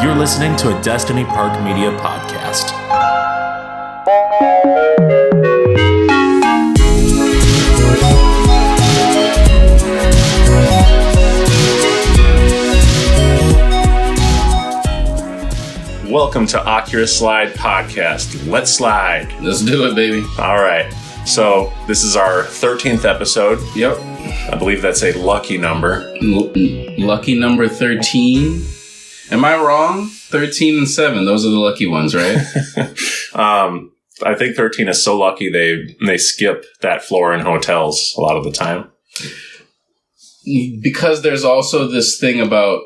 You're listening to a Destiny Park Media podcast. Welcome to Oculus Slide Podcast. Let's slide. Let's do it, baby. All right. So this is our 13th episode. Yep. I believe that's a lucky number. Lucky number 13. Am I wrong? 13 and 7. Those are the lucky ones, right? I think 13 is so lucky they skip that floor in hotels a lot of the time. Because there's also this thing about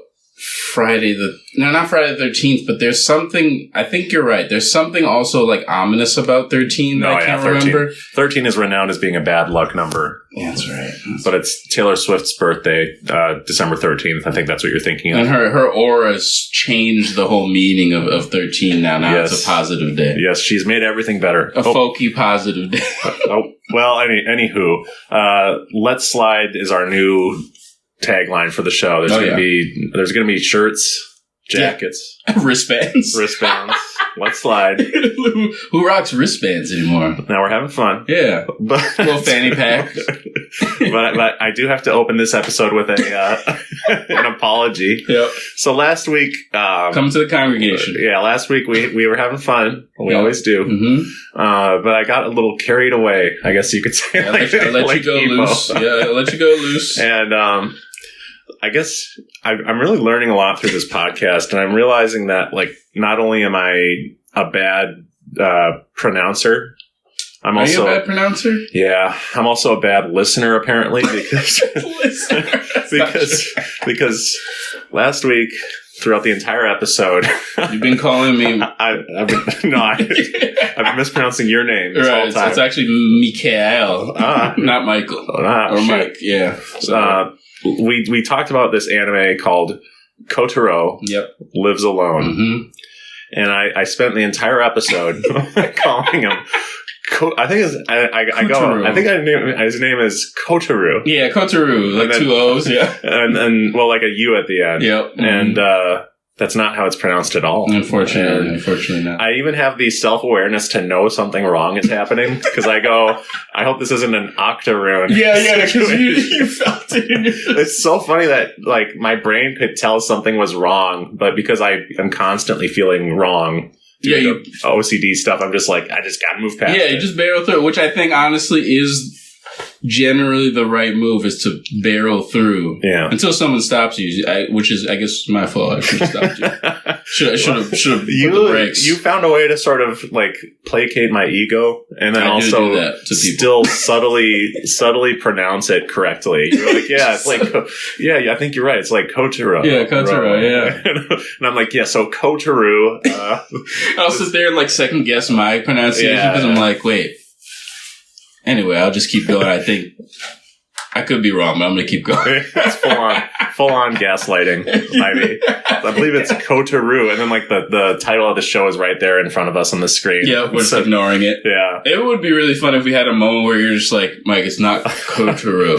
not Friday the 13th, but there's something, I think you're right. There's something also like ominous about 13 that I can't 13. remember. 13 is renowned as being a bad luck number. Yeah, that's right. But it's Taylor Swift's birthday, December 13th. I think that's what you're thinking of. And her aura's changed the whole meaning of 13 now. Now yes. It's a positive day. Yes, she's made everything better. A folky positive day. Anywho, Let's Slide is our new tagline for the show. There's gonna be shirts, jackets, wristbands. Let's slide. Who rocks wristbands anymore? Now we're having fun. Yeah, but little fanny pack. but I do have to open this episode with an apology. Yep. So last week, come to the congregation. Last week we were having fun. We always do. Mm-hmm. But I got a little carried away, I guess you could say. I let you go loose. Yeah, I let you go loose. And I guess I'm really learning a lot through this podcast, and I'm realizing that, like, not only am I a bad pronouncer, Are you a bad pronouncer? Yeah, I'm also a bad listener, apparently, because last week, throughout the entire episode, you've been calling me. I've been mispronouncing your name this whole time. It's actually Mikael, not Michael or Mike. Yeah. We talked about this anime called Kotaro Lives Alone, and I spent the entire episode calling him. I think his name is Kotaro. Yeah, Kotaro, like 2 O's. Yeah, and like a U at the end. Yep, and that's not how it's pronounced at all. Unfortunately not. I even have the self-awareness to know something wrong is happening because I go, I hope this isn't an octoroon. Yeah, because you felt it. It's so funny that, like, my brain could tell something was wrong, but because I am constantly feeling wrong, OCD stuff, I'm just like, I just gotta move past it. Yeah, you just barrel through it, which I think honestly is generally the right move, is to barrel through until someone stops you, which is, I guess, my fault. I should have stopped you. Should have put the brakes. You found a way to sort of, like, placate my ego, and then also do that to people. Still subtly pronounce it correctly. You're like, it's like, I think you're right. It's like Kotaro. Yeah, Kotaro, yeah. And I'm like, so Kotaro. I'll sit there and, like, second guess my pronunciation because I'm like, wait. Anyway, I'll just keep going. I think I could be wrong, but I'm going to keep going. It's full on gaslighting. I believe it's Kotaro, and then, like, the title of the show is right there in front of us on the screen. Yeah, we're just ignoring it. Yeah. It would be really fun if we had a moment where you're just like, Mike, it's not Kotaro.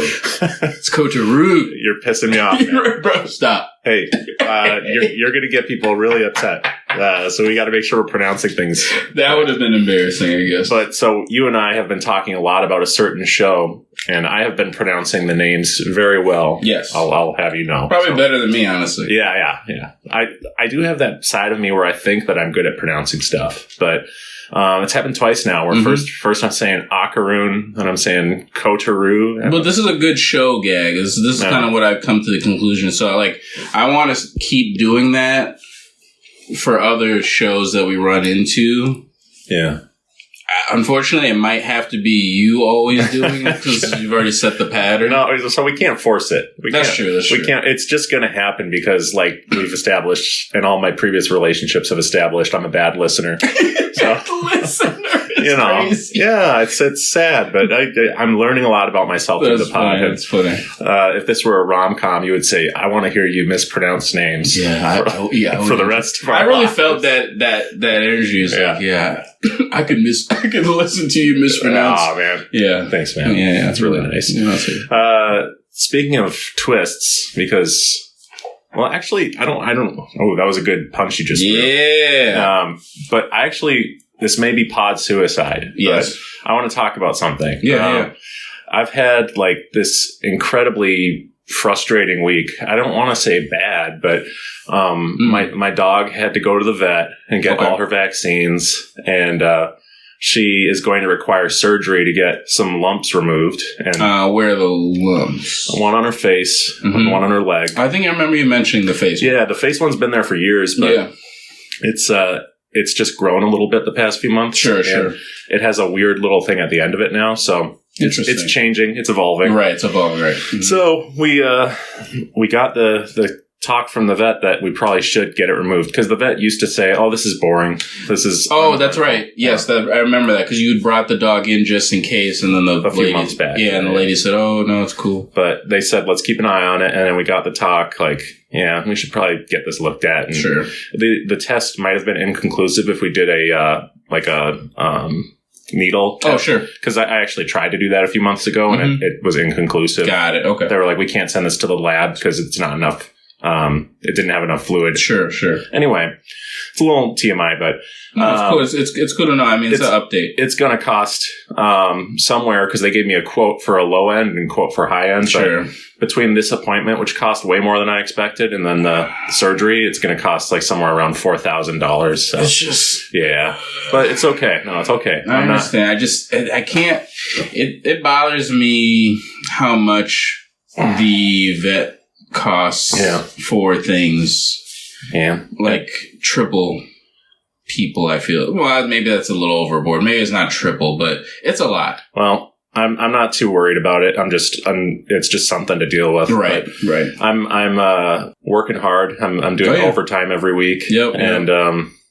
It's Kotaro. You're pissing me off. Bro, stop. Hey, you're going to get people really upset. So we got to make sure we're pronouncing things. That would have been embarrassing, I guess. But so you and I have been talking a lot about a certain show, and I have been pronouncing the names very well. Yes. I'll have you know. Probably better than me, honestly. Yeah. I do have that side of me where I think that I'm good at pronouncing stuff, but it's happened twice now where first I'm saying Akaroon, and I'm saying Kotaro. But this is a good show gag. This is kind of what I've come to the conclusion. So, like, I want to keep doing that for other shows that we run into. Yeah. Unfortunately, it might have to be you always doing it because you've already set the pattern. No, so we can't force it. That's true. We can't. It's just going to happen because, like, we've established, and all my previous relationships have established, I'm a bad listener. So, listener is crazy. Yeah, it's sad, but I'm learning a lot about myself through the pod. That's funny. If this were a rom-com, you would say, I want to hear you mispronounce names. Yeah, for the rest of our I really lives. felt that energy is like, I could listen to you mispronounce. Oh, man. Yeah. Thanks, man. Yeah. That's really nice. Yeah, Speaking of twists, because Well, actually, I don't. Oh, that was a good punch you just threw. Yeah. But I actually, this may be pod suicide. Yes. I want to talk about something. Yeah. I've had like this incredibly frustrating week. I don't want to say bad, but my dog had to go to the vet and get all her vaccines, and she is going to require surgery to get some lumps removed. And where are the lumps? One on her face, and one on her leg. I think I remember you mentioning the face one. Yeah, the face one's been there for years, but it's just grown a little bit the past few months. Sure. It has a weird little thing at the end of it now, so it's changing. It's evolving. Right, it's evolving, right. Mm-hmm. So we got the talk from the vet that we probably should get it removed, because the vet used to say, "Oh, this is boring. This is." Oh, that's right. Yes, I remember that, because you had brought the dog in just in case, and then a few months back. Yeah, and the lady said, "Oh, no, it's cool." But they said, "Let's keep an eye on it," and then we got the talk. Like, yeah, we should probably get this looked at. And sure. The test might have been inconclusive if we did a needle test. Oh, sure. Because I actually tried to do that a few months ago, and it was inconclusive. Got it. Okay. They were like, "We can't send this to the lab because it's not enough. It didn't have enough fluid." Sure. Anyway, it's a little TMI, but no, of course, it's good to know. I mean, it's an update. It's going to cost somewhere, because they gave me a quote for a low end and quote for high end. Sure. But between this appointment, which cost way more than I expected, and then the surgery, it's going to cost like somewhere around $4,000. So it's just but it's okay. No, it's okay. I understand. I can't. It bothers me how much the vet costs for things. Yeah. Like triple people, I feel. Well, maybe that's a little overboard. Maybe it's not triple, but it's a lot. Well, I'm not too worried about it. It's just something to deal with. Right. I'm working hard. I'm doing overtime every week. Yep. And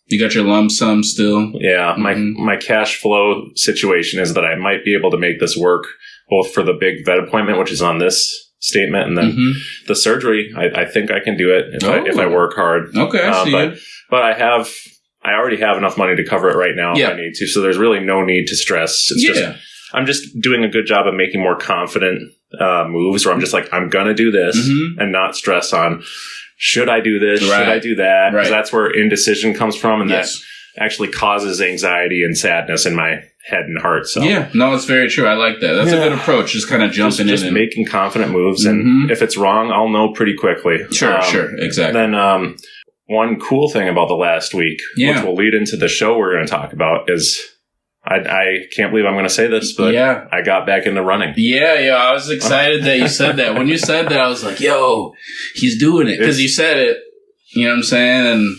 you got your lump sum still? Yeah. My cash flow situation is that I might be able to make this work, both for the big vet appointment, which is on this statement, and then the surgery. I think I can do it if I work hard. Okay, I see. But I already have enough money to cover it right now if I need to. So there's really no need to stress. It's just I'm just doing a good job of making more confident moves, where I'm just like, I'm gonna do this and not stress on, should I do this? Should I do that? Because that's where indecision comes from, and that actually causes anxiety and sadness in my head and heart. So no, it's very true. I like that. That's a good approach. Just kind of jumping in and making confident moves, and if it's wrong, I'll know pretty quickly. Sure, exactly. Then one cool thing about the last week, which will lead into the show we're going to talk about, is I can't believe I'm going to say this, but I got back into running. Yeah, I was excited that you said that. When you said that, I was like, yo, he's doing it. Because you said it, you know what I'm saying? And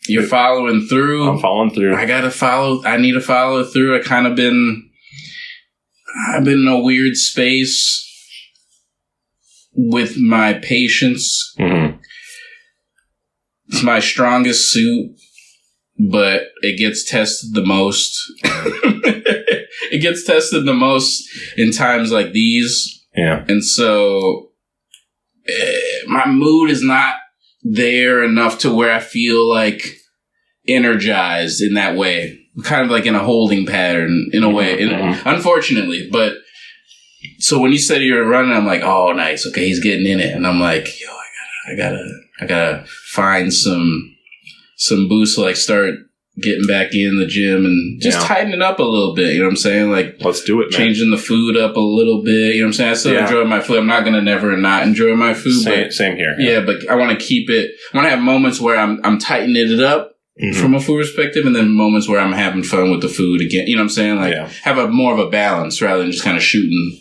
you're following through. I'm following through. I need to follow through. I've been in a weird space with my patience. It's my strongest suit, but it gets tested the most. It gets tested the most in times like these. Yeah. And so my mood is not there enough to where I feel like energized in that way. Kind of like in a holding pattern in a way, unfortunately. But so when you said you were running, I'm like, oh, nice. Okay, he's getting in it. And I'm like, yo, I gotta find some boost to like start getting back in the gym and just tighten it up a little bit. You know what I'm saying? Like, let's do it, man. Changing the food up a little bit. You know what I'm saying? I still enjoy my food. I'm not going to never not enjoy my food. Same here. Yeah, but I want to keep it. I want to have moments where I'm tightening it up from a food perspective, and then moments where I'm having fun with the food again. You know what I'm saying? Like, have more of a balance rather than just kind of shooting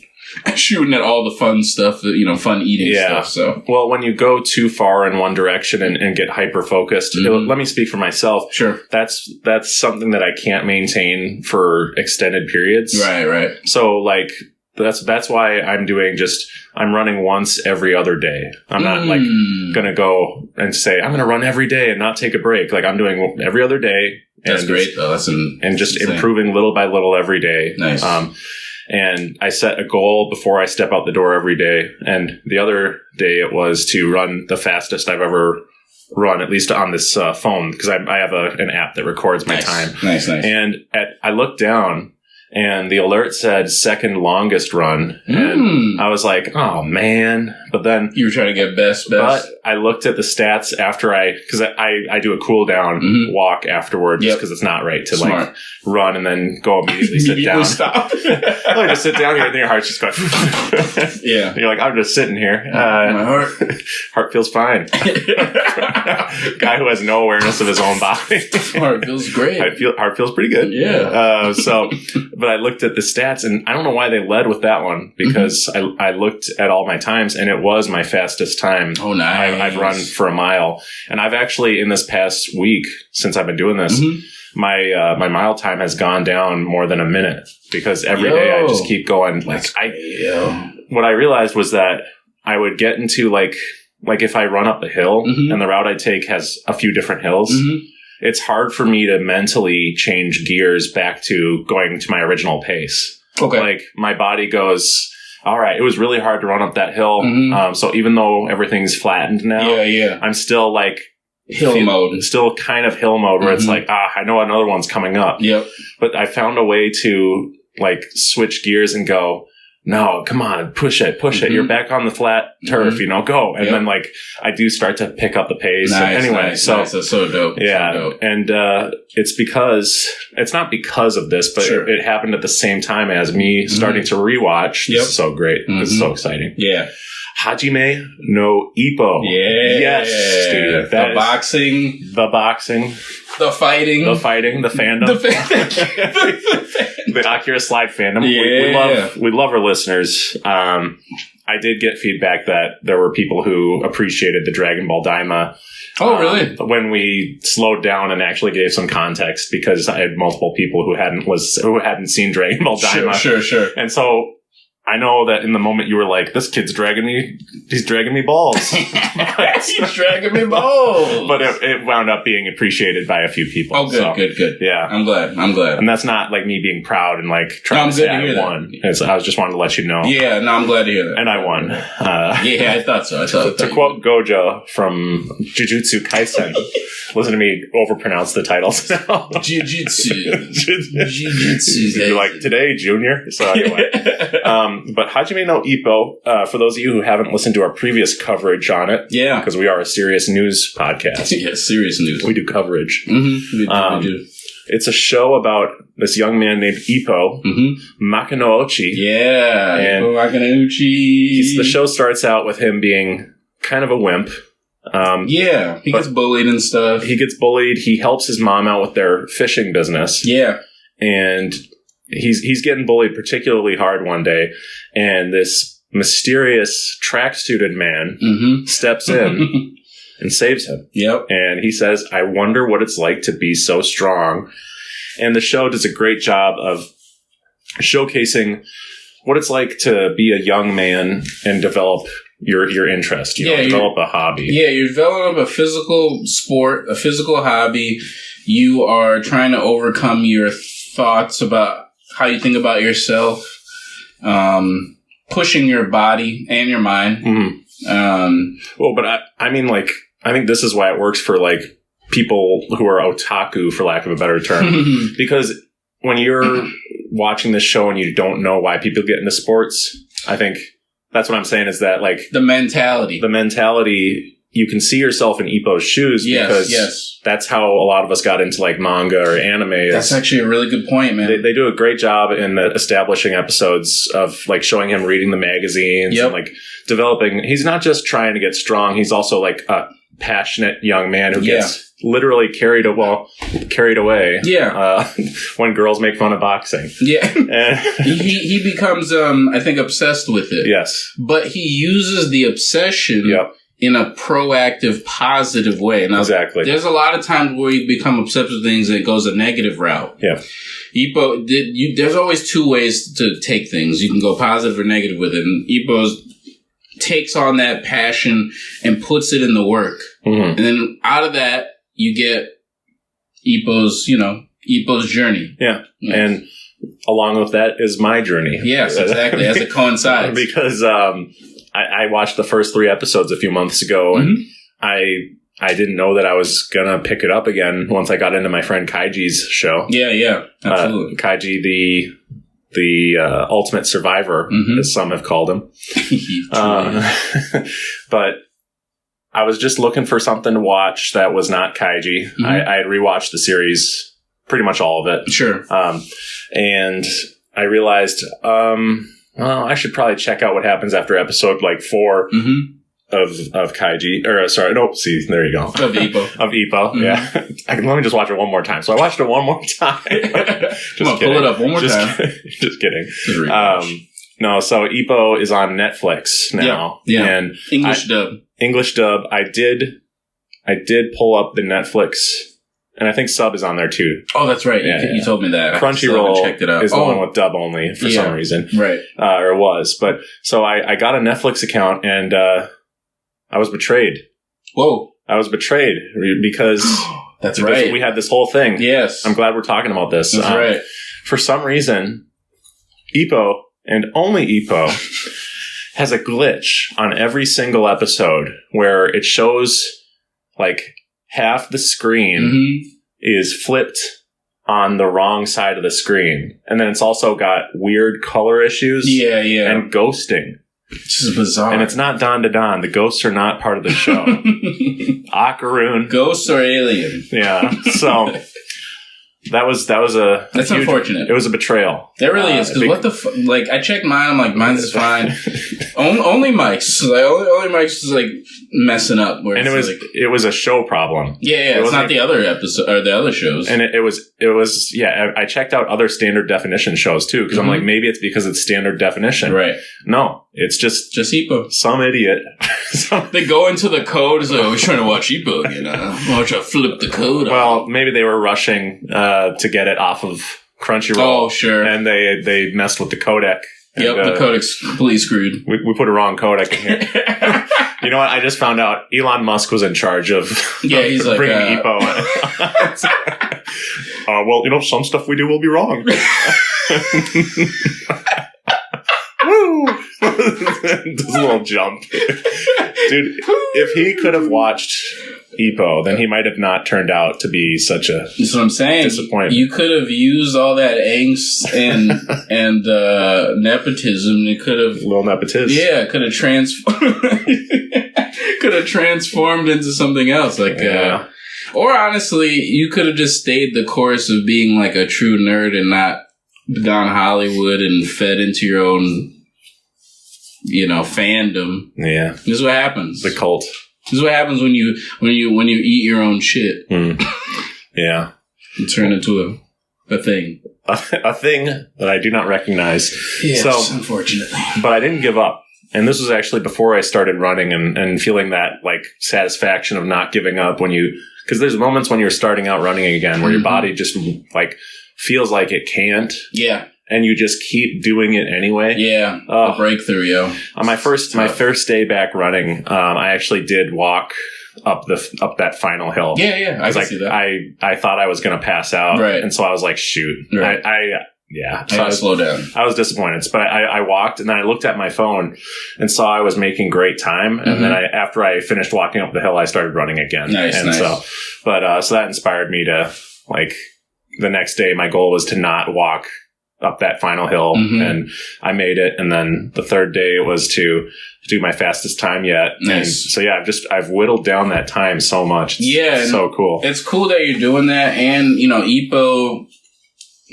at all the fun stuff, fun eating stuff. So, well, when you go too far in one direction and get hyper focused, let me speak for myself. Sure, that's something that I can't maintain for extended periods. Right. So, like, that's why I'm running once every other day. I'm not like gonna go and say I'm gonna run every day and not take a break. Like, I'm doing every other day. That's great, though. And just improving little by little every day. Nice. And I set a goal before I step out the door every day. And the other day it was to run the fastest I've ever run, at least on this phone, because I have an app that records my time. Nice. And I looked down, and the alert said second longest run. And I was like, oh, man. But then you were trying to get best. But I looked at the stats after because I do a cool down walk afterward just because it's not right to like run and then go immediately sit down. Stop. I just sit down here and your heart's just going. Yeah. And you're like, I'm just sitting here. My heart feels fine. Guy who has no awareness of his own body. Heart feels great. Heart feels pretty good. Yeah. But I looked at the stats and I don't know why they led with that one because I looked at all my times and it was my fastest time. Oh, nice. I've run for a mile. And I've actually, in this past week, since I've been doing this, my mile time has gone down more than a minute because every day I just keep going. Like what I realized was that I would get into like if I run up a hill and the route I take has a few different hills, it's hard for me to mentally change gears back to going to my original pace. Okay. Like my body goes, all right, it was really hard to run up that hill. So even though everything's flattened now, I'm still like mode. Still kind of hill mode where it's like, I know another one's coming up. Yep. But I found a way to like switch gears and go, no, come on, push it. You're back on the flat turf, go. And then like I do start to pick up the pace. Nice. That's so dope. Yeah. So dope. And it's not because of this, but it happened at the same time as me starting to rewatch. This is so great. This is so exciting. Yeah. Hajime no Ippo. Yeah. Yes, dude. The boxing. The fighting. The fandom. The Akira Slide fandom. Yeah. We love our listeners. I did get feedback that there were people who appreciated the Dragon Ball Daima. Oh, really? When we slowed down and actually gave some context, because I had multiple people who hadn't seen Dragon Ball Daima. Sure. And so I know that in the moment you were like, this kid's dragging me balls. He's dragging me balls. But it wound up being appreciated by a few people. Oh, good. Yeah. I'm glad. And that's not like me being proud and like trying to say I won. I was just wanting to let you know. Yeah, no, I'm glad to hear that. And I won. Yeah, I thought so. To quote Gojo from Jujutsu Kaisen, listen to me overpronounce the titles now. Jujutsu. You're like, today, Junior. So anyway. But Hajime no Ippo, for those of you who haven't listened to our previous coverage on it, because we are a serious news podcast. Yeah, serious news. We do coverage. We do. It's a show about this young man named Ippo, Makanouchi. Yeah, and Makanouchi. The show starts out with him being kind of a wimp. He gets bullied and stuff. He gets bullied. He helps his mom out with their fishing business. Yeah. And he's getting bullied particularly hard one day, and this mysterious track-suited man steps in and saves him. Yep. And he says, I wonder what it's like to be so strong. And the show does a great job of showcasing what it's like to be a young man and develop your interest. Develop a hobby. Yeah, you develop a physical sport, a physical hobby. You are trying to overcome your thoughts about how you think about yourself, pushing your body and your mind. But I think this is why it works for like people who are otaku, for lack of a better term, because when you're watching this show and you don't know why people get into sports, I think that's what I'm saying is that like the mentality, you can see yourself in Ippo's shoes because that's how a lot of us got into like manga or anime. That's actually a really good point, man. They do a great job in the establishing episodes of like showing him reading the magazines and like developing. He's not just trying to get strong. He's also like a passionate young man who gets literally carried away. Yeah. When girls make fun of boxing. Yeah. he becomes, I think, obsessed with it. Yes. But he uses the obsession in a proactive, positive way. Now, exactly. There's a lot of times where you become obsessed with things and it goes a negative route. Yeah. Ippo, there's always two ways to take things. You can go positive or negative with it. And Ippo takes on that passion and puts it in the work. And then out of that, you get Ippo's journey. Yeah. And along with that is my journey. Yes, exactly. As it coincides. Because I watched the first 3 episodes a few months ago, and I didn't know that I was going to pick it up again once I got into my friend Kaiji's show. Yeah, absolutely. Kaiji, the ultimate survivor, as some have called him. But I was just looking for something to watch that was not kaiji. I had rewatched the series, pretty much all of it. Sure. And I realized, I should probably check out what happens after episode 4 of kaiji. Or sorry, no, see, there you go. Of Ippo. Yeah. Let me just watch it one more time. So I watched it one more time. Come on, pull it up one more time. Just kidding. No, so Ippo is on Netflix now. Yeah. And English dub. I did pull up the Netflix, and I think sub is on there too. Oh, that's right. You told me that. Crunchyroll checked it out. is the one with dub only for some reason. Right. Or it was. But so I got a Netflix account, and I was betrayed. Whoa. I was betrayed because that's right. We had this whole thing. Yes. I'm glad we're talking about this. That's right. For some reason, Ippo, and only Ippo, has a glitch on every single episode where it shows half the screen is flipped on the wrong side of the screen. And then it's also got weird color issues. Yeah. And ghosting. This is bizarre. And it's not Don to Don. The ghosts are not part of the show. Akaroon. Ghosts or alien. Yeah. So that was a That's huge, unfortunate. It was a betrayal. That really is. Because what the I checked mine. I'm like, mine's is fine. only Mike's. Only Mike's is messing up. Where and it was a show problem. Yeah. It's not the other episode or the other shows. And it was. I checked out other standard definition shows too because I'm like, maybe it's because it's standard definition. Right. No, it's just Ippo. Some idiot. They go into the code. It's like, we're trying to watch Ippo again. Watch I flip the code. Well, maybe they were rushing to get it off of Crunchyroll. Oh, sure. And they messed with the codec. Yep, the codec's completely screwed. We put a wrong codec in here. You know what? I just found out Elon Musk was in charge of he's bringing Ippo. Well, some stuff we do will be wrong. Woo! This little jump. Dude, if he could have watched Ippo, then he might have not turned out to be such a That's what I'm saying. disappointment. You could have used all that angst and nepotism. It could have little nepotism. Yeah, could have transformed into something else. Or honestly, you could have just stayed the course of being a true nerd and not gone Hollywood and fed into your own, fandom. Yeah, this is what happens. The cult. This is what happens when you eat your own shit. Yeah, you turn into a thing. A thing that I do not recognize. Yes, unfortunately. But I didn't give up. And this was actually before I started running and feeling that satisfaction of not giving up because there's moments when you're starting out running again where your body just feels like it can't. Yeah. And you just keep doing it anyway. Yeah. A breakthrough, yo. On my first day back running, I actually did walk up that final hill. Yeah. I can see that. I thought I was going to pass out. Right. And so I was like, shoot. Right. So I slow down. I was disappointed, but I walked and then I looked at my phone and saw I was making great time. And then after I finished walking up the hill, I started running again. Nice. So that inspired me to the next day, my goal was to not walk up that final hill, and I made it. And then the third day it was to do my fastest time yet. Nice. And so I've whittled down that time so much. It's so cool. It's cool that you're doing that. And Ippo,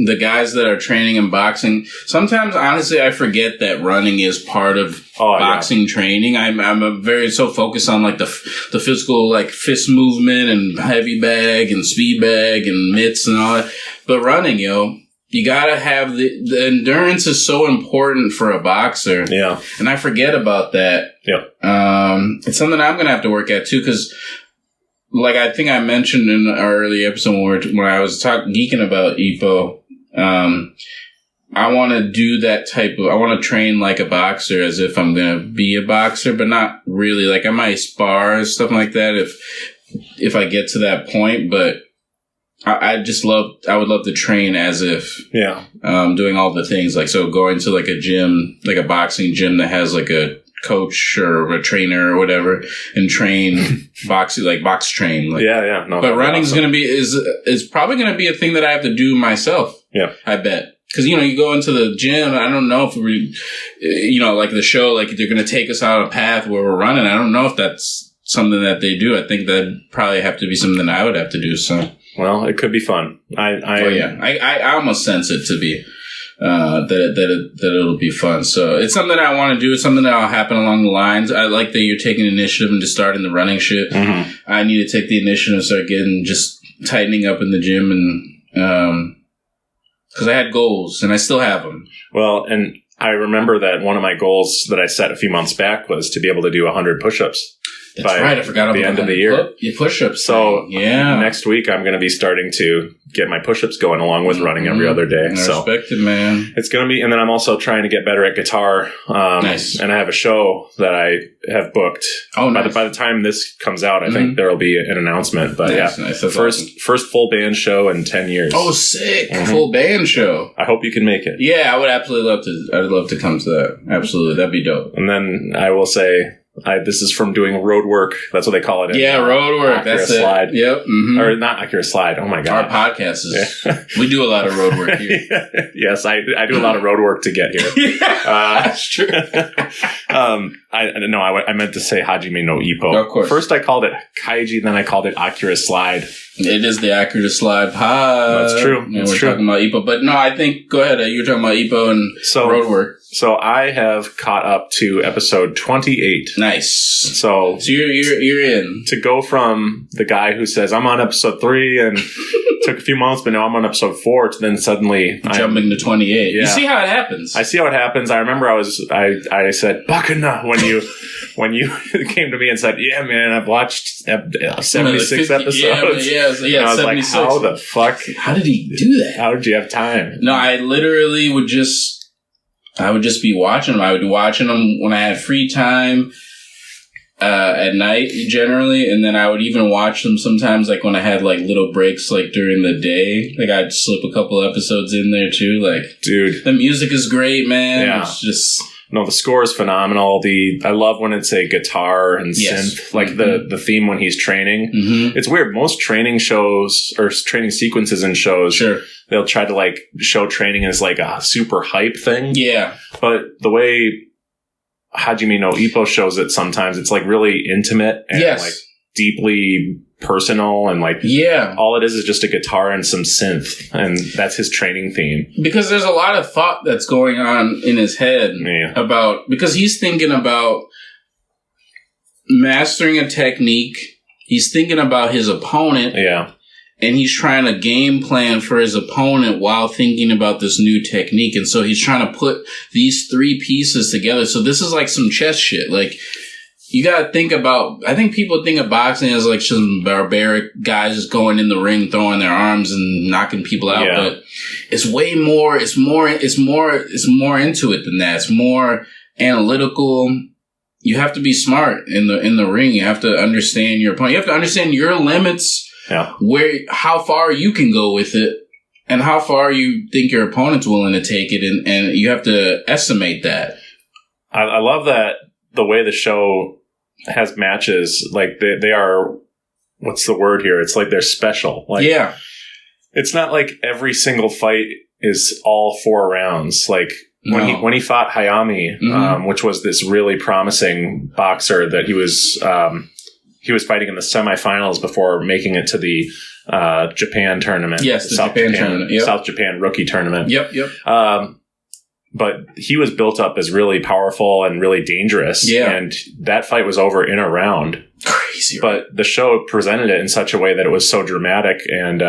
the guys that are training in boxing, sometimes honestly I forget that running is part of boxing training. I'm very so focused on the physical fist movement and heavy bag and speed bag and mitts and all that. But running, you gotta have the endurance is so important for a boxer. Yeah. And I forget about that. Yep. It's something I'm gonna have to work at too, because I think I mentioned in our early episode when I was geeking about Ippo, I want to do that I want to train like a boxer as if I'm going to be a boxer, but not really. I might spar and stuff like that if I get to that point, but I would love to train as if, doing all the things so going to a gym, a boxing gym that has a coach or a trainer or whatever and train boxing, box train. No, but running's awesome. Is probably going to be a thing that I have to do myself. Yeah. I bet. Because, you go into the gym, I don't know if we, like the show, like they're going to take us out a path where we're running. I don't know if that's something that they do. I think that'd probably have to be something that I would have to do. So, well, it could be fun. I almost sense it to be that it'll be fun. So it's something that I want to do. It's something that'll happen along the lines. I like that you're taking initiative and just starting the running shit. Mm-hmm. I need to take the initiative and start just tightening up in the gym and because I had goals, and I still have them. Well, and I remember that one of my goals that I set a few months back was to be able to do 100 push-ups. That's right. I forgot about the end of the year. Your push-ups. So next week I'm going to be starting to get my push-ups going along with running every other day. I respect it, man. It's going to be, and then I'm also trying to get better at guitar. Nice. And I have a show that I have booked. Oh, nice. By the time this comes out, I think there will be an announcement. But nice. That's first full band show in 10 years. Oh, sick! Mm-hmm. Full band show. I hope you can make it. Yeah, I would absolutely love to. I would love to come to that. Absolutely, that'd be dope. And then I will say, this is from doing road work. That's what they call it. Road work. That's it. Slide. Yep. Mm-hmm. Or not Accurate Slide. Oh my God. Our podcast is, we do a lot of road work here. Yes, I do a lot of road work to get here. That's true. I meant to say Hajime no Ippo. Of course. First I called it Kaiji, then I called it Accurate Slide. It is the Accurate Slide pod. That's true. And we're talking about Ippo. But no, I think, go ahead. You were talking about Ippo and road work. So I have caught up to episode 28. Nice. So you're in. To go from the guy who says, I'm on episode 3 and took a few months, but now I'm on episode 4, to then suddenly jumping to 28. Yeah. You see how it happens. I see how it happens. I remember I said, Bakuna, when you came to me and said, yeah, man, I've watched 76 episodes. Yeah, and I was 76. Like, how the fuck? How did he do that? How did you have time? No, I literally would just be watching them. I would be watching them when I had free time at night, generally, and then I would even watch them sometimes, like when I had like little breaks, like during the day. Like I'd slip a couple episodes in there too. Like, dude, the music is great, man. Yeah. It's just. No, the score is phenomenal. I love when it's a guitar and synth, like the theme when he's training. Mm-hmm. It's weird. Most training shows or training sequences in shows, they'll try to like show training as like a super hype thing. Yeah. But the way Hajime no Ippo shows it sometimes, it's like really intimate and like deeply personal, and like all it is just a guitar and some synth, and that's his training theme. Because there's a lot of thought that's going on in his head because he's thinking about mastering a technique. He's thinking about his opponent. Yeah. And he's trying to game plan for his opponent while thinking about this new technique. And so he's trying to put these 3 pieces together. So this is like some chess shit. Like, you gotta think about, I think people think of boxing as like some barbaric guys just going in the ring, throwing their arms and knocking people out, but it's way more, it's more into it than that. It's more analytical. You have to be smart in the ring. You have to understand your opponent. You have to understand your limits, how far you can go with it, and how far you think your opponent's willing to take it, and you have to estimate that. I love that. The way the show has matches, like they are, what's the word here? It's like they're special. Like, it's not like every single fight is all 4 rounds. Like when he fought Hayami, which was this really promising boxer that he was fighting in the semifinals before making it to the Japan tournament. Yes, the Japan tournament. Yep. South Japan rookie tournament. Yep. But he was built up as really powerful and really dangerous. Yeah. And that fight was over in a round. Crazy. But the show presented it in such a way that it was so dramatic. And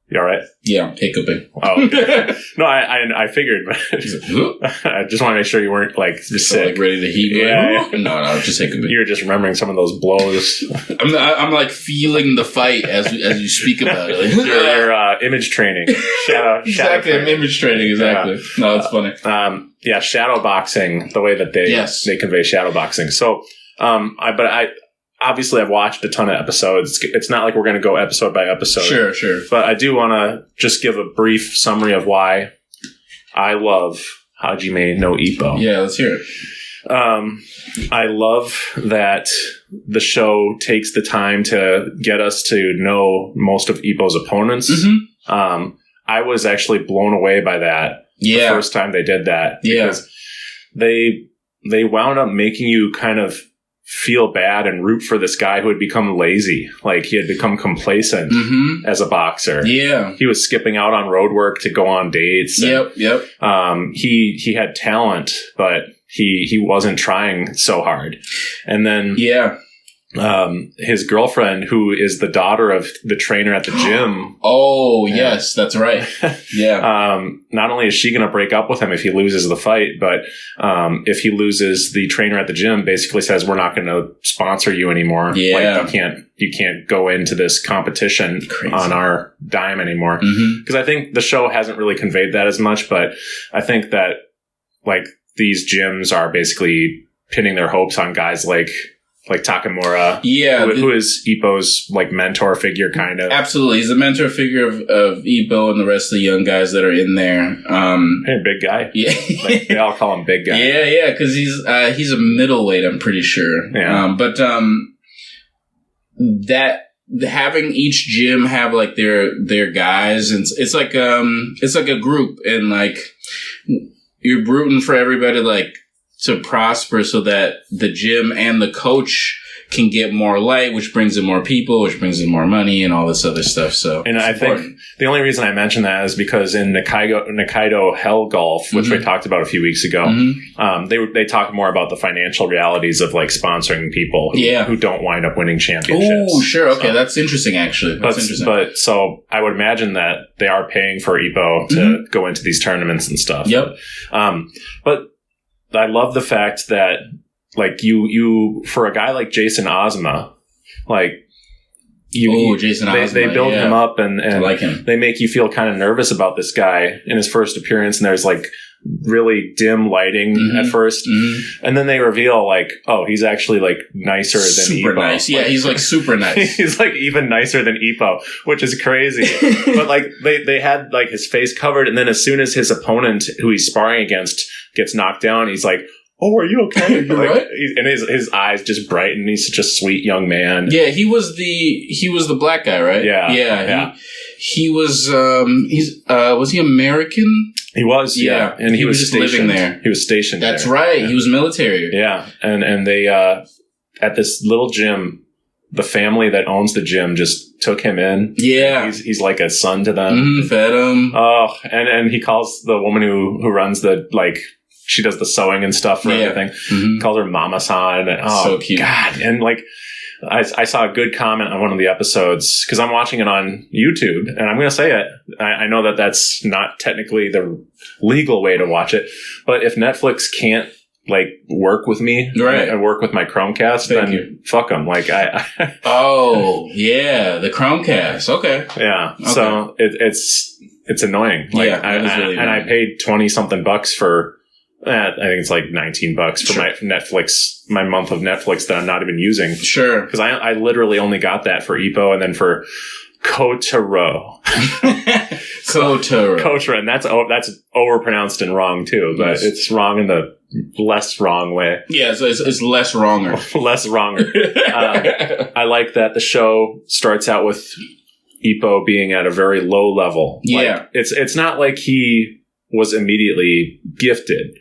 you all right? Yeah, hiccuping. Oh, okay. No, I figured. I just want to make sure you weren't like just sick. Like ready to heat. Yeah. No, just hiccuping. You're just remembering some of those blows. I'm like feeling the fight as you speak about it. Like, your image training. Exactly, image training. Exactly. Yeah. No, that's funny. Shadow boxing. The way that they convey shadow boxing. So, obviously, I've watched a ton of episodes. It's not like we're going to go episode by episode. Sure. But I do want to just give a brief summary of why I love Hajime no Ippo. Yeah, let's hear it. I love that the show takes the time to get us to know most of Ippo's opponents. Mm-hmm. I was actually blown away by that the first time they did that. Because they wound up making you kind of feel bad and root for this guy who had become lazy. Like, he had become complacent as a boxer. Yeah. He was skipping out on road work to go on dates. Yep. He had talent, but he wasn't trying so hard. And then his girlfriend, who is the daughter of the trainer at the gym. Oh, yes, that's right. Yeah. Not only is she going to break up with him if he loses the fight, but if he loses, the trainer at the gym basically says, we're not going to sponsor you anymore. Yeah. Like, you can't go into this competition on our dime anymore. Because I think the show hasn't really conveyed that as much, but I think that, like, these gyms are basically pinning their hopes on guys like Takamura, who is Ippo's like mentor figure, kind of. Absolutely, he's the mentor figure of Ippo and the rest of the young guys that are in there. Hey, big guy. Yeah, like, they all call him big guy. Yeah, because he's a middleweight, I'm pretty sure. Yeah, but that having each gym have like their guys, and it's like a group, and like you're rooting for everybody like to prosper so that the gym and the coach can get more light, which brings in more people, which brings in more money and all this other stuff. So, and I think the only reason I mention that is because in Nikaido Hell Golf, which we talked about a few weeks ago, they talk more about the financial realities of like sponsoring people who don't wind up winning championships. Oh, sure. Okay. So, that's interesting, actually. That's interesting. But so I would imagine that they are paying for Ippo to go into these tournaments and stuff. Yep. But I love the fact that, like, you for a guy like Jason Ozma, like, Jason Ozma, they build him up and I like him. They make you feel kind of nervous about this guy in his first appearance, and there's like really dim lighting at first, and then they reveal like, oh, he's actually like nicer than super Ippo. Nice. Yeah, he's like super nice. He's like even nicer than Ippo, which is crazy. But like they had like his face covered, and then as soon as his opponent, who he's sparring against, gets knocked down, he's like, oh, are you okay? You're like, right. And his eyes just brighten. He's such a sweet young man. Yeah, he was the black guy, right? Yeah. He was was he American? He was, yeah. And he was just stationed living there. He was stationed That's there. right. Yeah. He was military. Yeah. And they at this little gym, the family that owns the gym just took him in. Yeah. He's like a son to them. Fed him. Oh, and he calls the woman who runs the, like, she does the sewing and stuff for everything. Calls her Mama-san. Oh, so cute. God. And like, I saw a good comment on one of the episodes because I'm watching it on YouTube, and I'm going to say it. I know that that's not technically the legal way to watch it, but if Netflix can't like work with me and work with my Chromecast, then fuck them. Like oh yeah, the Chromecast. Okay. Yeah. Okay. So it's annoying. Like, really and I paid $20 something for. I think it's like $19 for my Netflix, my month of Netflix that I'm not even using. Sure. Because I literally only got that for Ippo and then for Kotaro. Kotaro. And that's overpronounced and wrong too, but it's wrong in the less wrong way. Yeah, so it's less wronger. Less wronger. I like that the show starts out with Ippo being at a very low level. Yeah. Like, it's not like he was immediately gifted.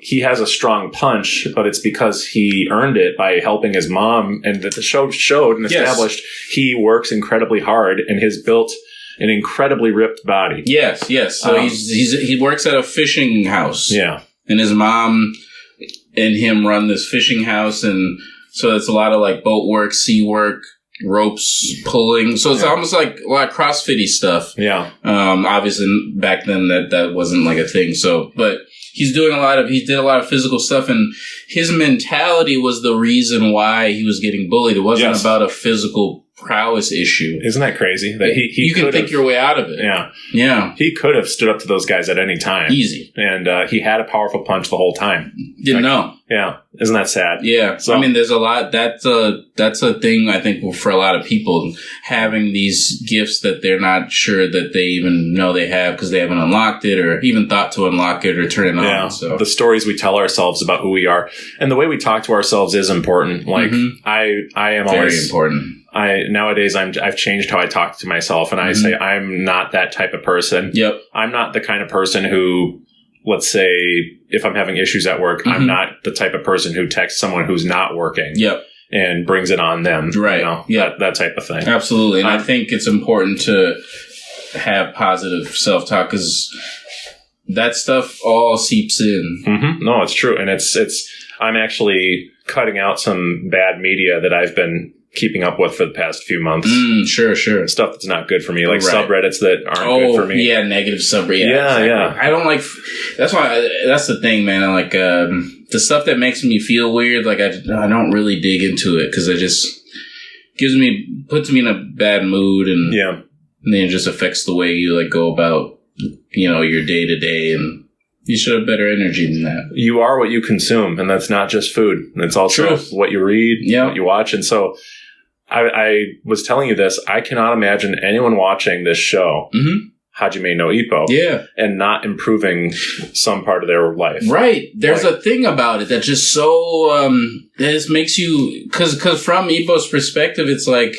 He has a strong punch, but it's because he earned it by helping his mom, and that the show showed and established he works incredibly hard and has built an incredibly ripped body. Yes. So he works at a fishing house. Yeah. And his mom and him run this fishing house, and so it's a lot of like boat work, sea work, ropes pulling, so it's almost like a lot of CrossFit-y stuff. Yeah. Obviously back then that wasn't like a thing. So, but he did a lot of physical stuff, and his mentality was the reason why he was getting bullied. It wasn't about a physical prowess issue. Isn't that crazy? That you can think your way out of it. Yeah. He could have stood up to those guys at any time. Easy. And he had a powerful punch the whole time. Didn't know. Yeah. Isn't that sad? Yeah. So, I mean, there's a lot. That's a thing, I think, for a lot of people, having these gifts that they're not sure that they even know they have because they haven't unlocked it or even thought to unlock it or turn it on. So the stories we tell ourselves about who we are and the way we talk to ourselves is important. Like I am very always important. Nowadays I've changed how I talk to myself, and I say I'm not that type of person. Yep. I'm not the kind of person who, let's say, if I'm having issues at work, I'm not the type of person who texts someone who's not working. Yep. And brings it on them. Right. You know, yeah. That type of thing. Absolutely. And I think it's important to have positive self-talk because that stuff all seeps in. Mm-hmm. No, it's true. And I'm actually cutting out some bad media that I've been keeping up with for the past few months. Sure. Stuff that's not good for me, like subreddits that aren't good for me. Yeah, negative subreddits. Yeah, exactly. Yeah. I don't like. That's why. That's the thing, man. I like the stuff that makes me feel weird. Like I don't really dig into it because it just puts me in a bad mood, and then it just affects the way you like go about your day to day, and you should have better energy than that. You are what you consume, and that's not just food. It's also what you read, what you watch, and so. I was telling you this. I cannot imagine anyone watching this show, Hajime No Ippo, and not improving some part of their life. Right. There's a thing about it that just so this makes you because from Ippo's perspective, it's like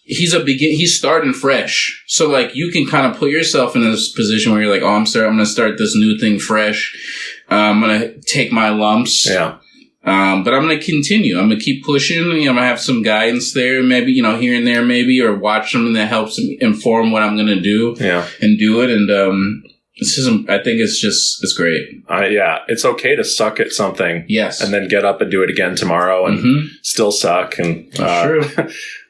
he's starting fresh. So like you can kind of put yourself in this position where you're like, oh, I'm going to start this new thing fresh. I'm going to take my lumps. Yeah. But I'm going to continue. I'm going to keep pushing. I'm going to have some guidance there, maybe, here and there, maybe, or watch something that helps inform what I'm going to do and do it. And, I think it's great. It's okay to suck at something. Yes. And then get up and do it again tomorrow and still suck. And, true.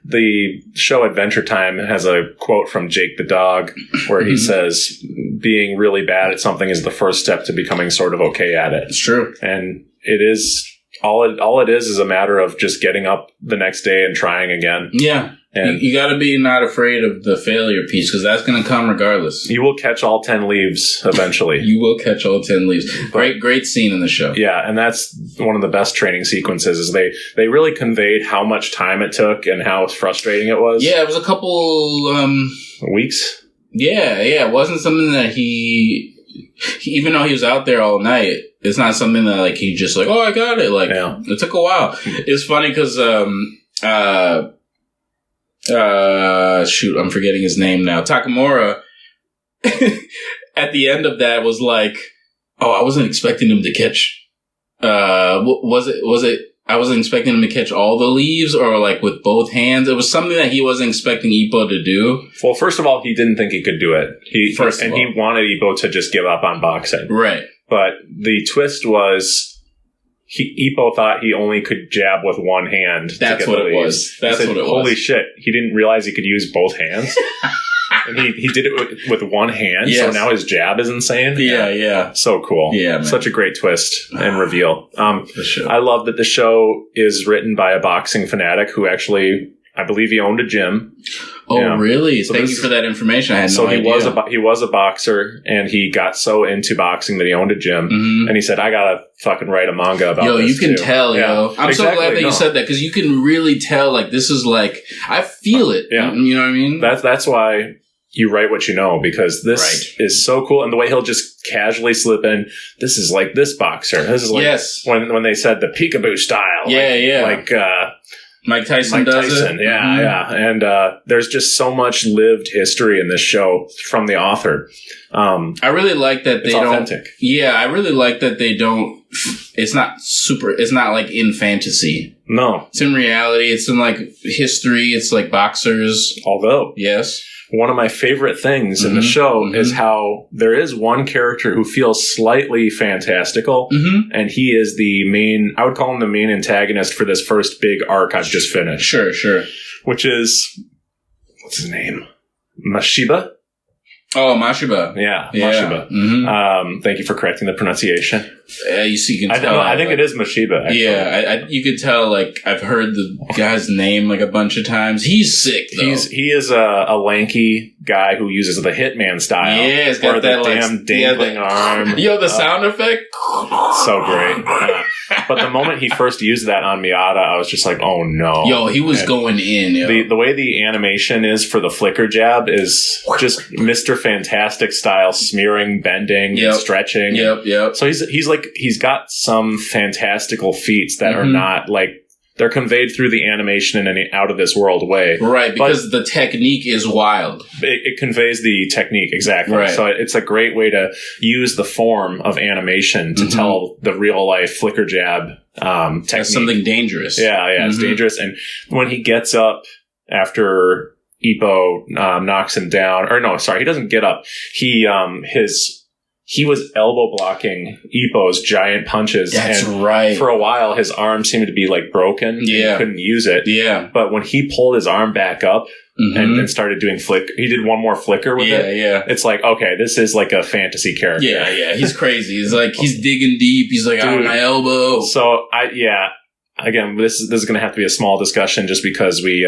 The show Adventure Time has a quote from Jake the dog where he says, being really bad at something is the first step to becoming sort of okay at it. It's true. And it is. All it is a matter of just getting up the next day and trying again. Yeah. And you got to be not afraid of the failure piece because that's going to come regardless. You will catch all 10 leaves eventually. You will catch all 10 leaves. Great scene in the show. Yeah, and that's one of the best training sequences is they really conveyed how much time it took and how frustrating it was. Yeah, it was a couple weeks. Yeah, it wasn't something that he even though he was out there all night, it's not something that like he just like, oh, I got it. Like it took a while. It's funny because shoot, I'm forgetting his name now. Takamura at the end of that was like, oh, I wasn't expecting him to catch. Was it? I wasn't expecting him to catch all the leaves or like with both hands. It was something that he wasn't expecting Ippo to do. Well, first of all, he didn't think he could do it. He wanted Ippo to just give up on boxing. Right. But the twist was Ippo thought he only could jab with one hand. That's what it was. That's what it was. Holy shit. He didn't realize he could use both hands. And he did it with one hand, so now his jab is insane. Yeah. So cool. Yeah, man. Such a great twist and reveal. I love that the show is written by a boxing fanatic who actually, I believe he owned a gym. Oh, really? So Thank you for that information. I had no idea. He was a boxer, and he got so into boxing that he owned a gym. And he said, I gotta fucking write a manga about this. You can tell, yo. I'm so glad that you said that, because you can really tell, like, this is like, I feel it. Yeah. You know what I mean? That's why you write what you know, because this is so cool. And the way he'll just casually slip in, this is like this boxer. This is like when they said the peekaboo style. Like Mike Tyson does it. Yeah. And there's just so much lived history in this show from the author. I really like that they don't. Authentic. Yeah, I really like that they don't. It's not like in fantasy. No. It's in reality. It's in like history. It's like boxers. Although. Yes. One of my favorite things in the show is how there is one character who feels slightly fantastical, and he is I would call him the main antagonist for this first big arc I've just finished. Sure. Which is, what's his name? Mashiba? Oh, Mashiba. Yeah. Mashiba. Thank you for correcting the pronunciation. You can tell. I think it is Mashiba, actually. Yeah, you could tell, like, I've heard the guy's name, like, a bunch of times. He's sick, though. He is a lanky guy who uses the Hitman style. Yeah, he's got that, damn dangling arm. Yo, the sound effect? So great. But the moment he first used that on Miata, I was just like, oh, no. Yo, he was going in, yo. The way the animation is for the flicker jab is just Mr. Fantastic style, smearing, bending, stretching. Yep. So he's got some fantastical feats that are not like they're conveyed through the animation in an out of this world way. Right, because the technique is wild. It conveys the technique, exactly. Right. So it's a great way to use the form of animation to tell the real life flicker jab technique. That's something dangerous. Yeah, it's dangerous. And when he gets up after Ippo knocks him down, or no, sorry, he doesn't get up. He was elbow blocking Ippo's giant punches. That's and right. For a while, his arm seemed to be like broken. Yeah. He couldn't use it. Yeah. But when he pulled his arm back up and then started doing he did one more flicker with it. Yeah. It's like, okay, this is like a fantasy character. Yeah. He's crazy. He's like, he's digging deep. He's like, on my elbow. So again, this is going to have to be a small discussion just because we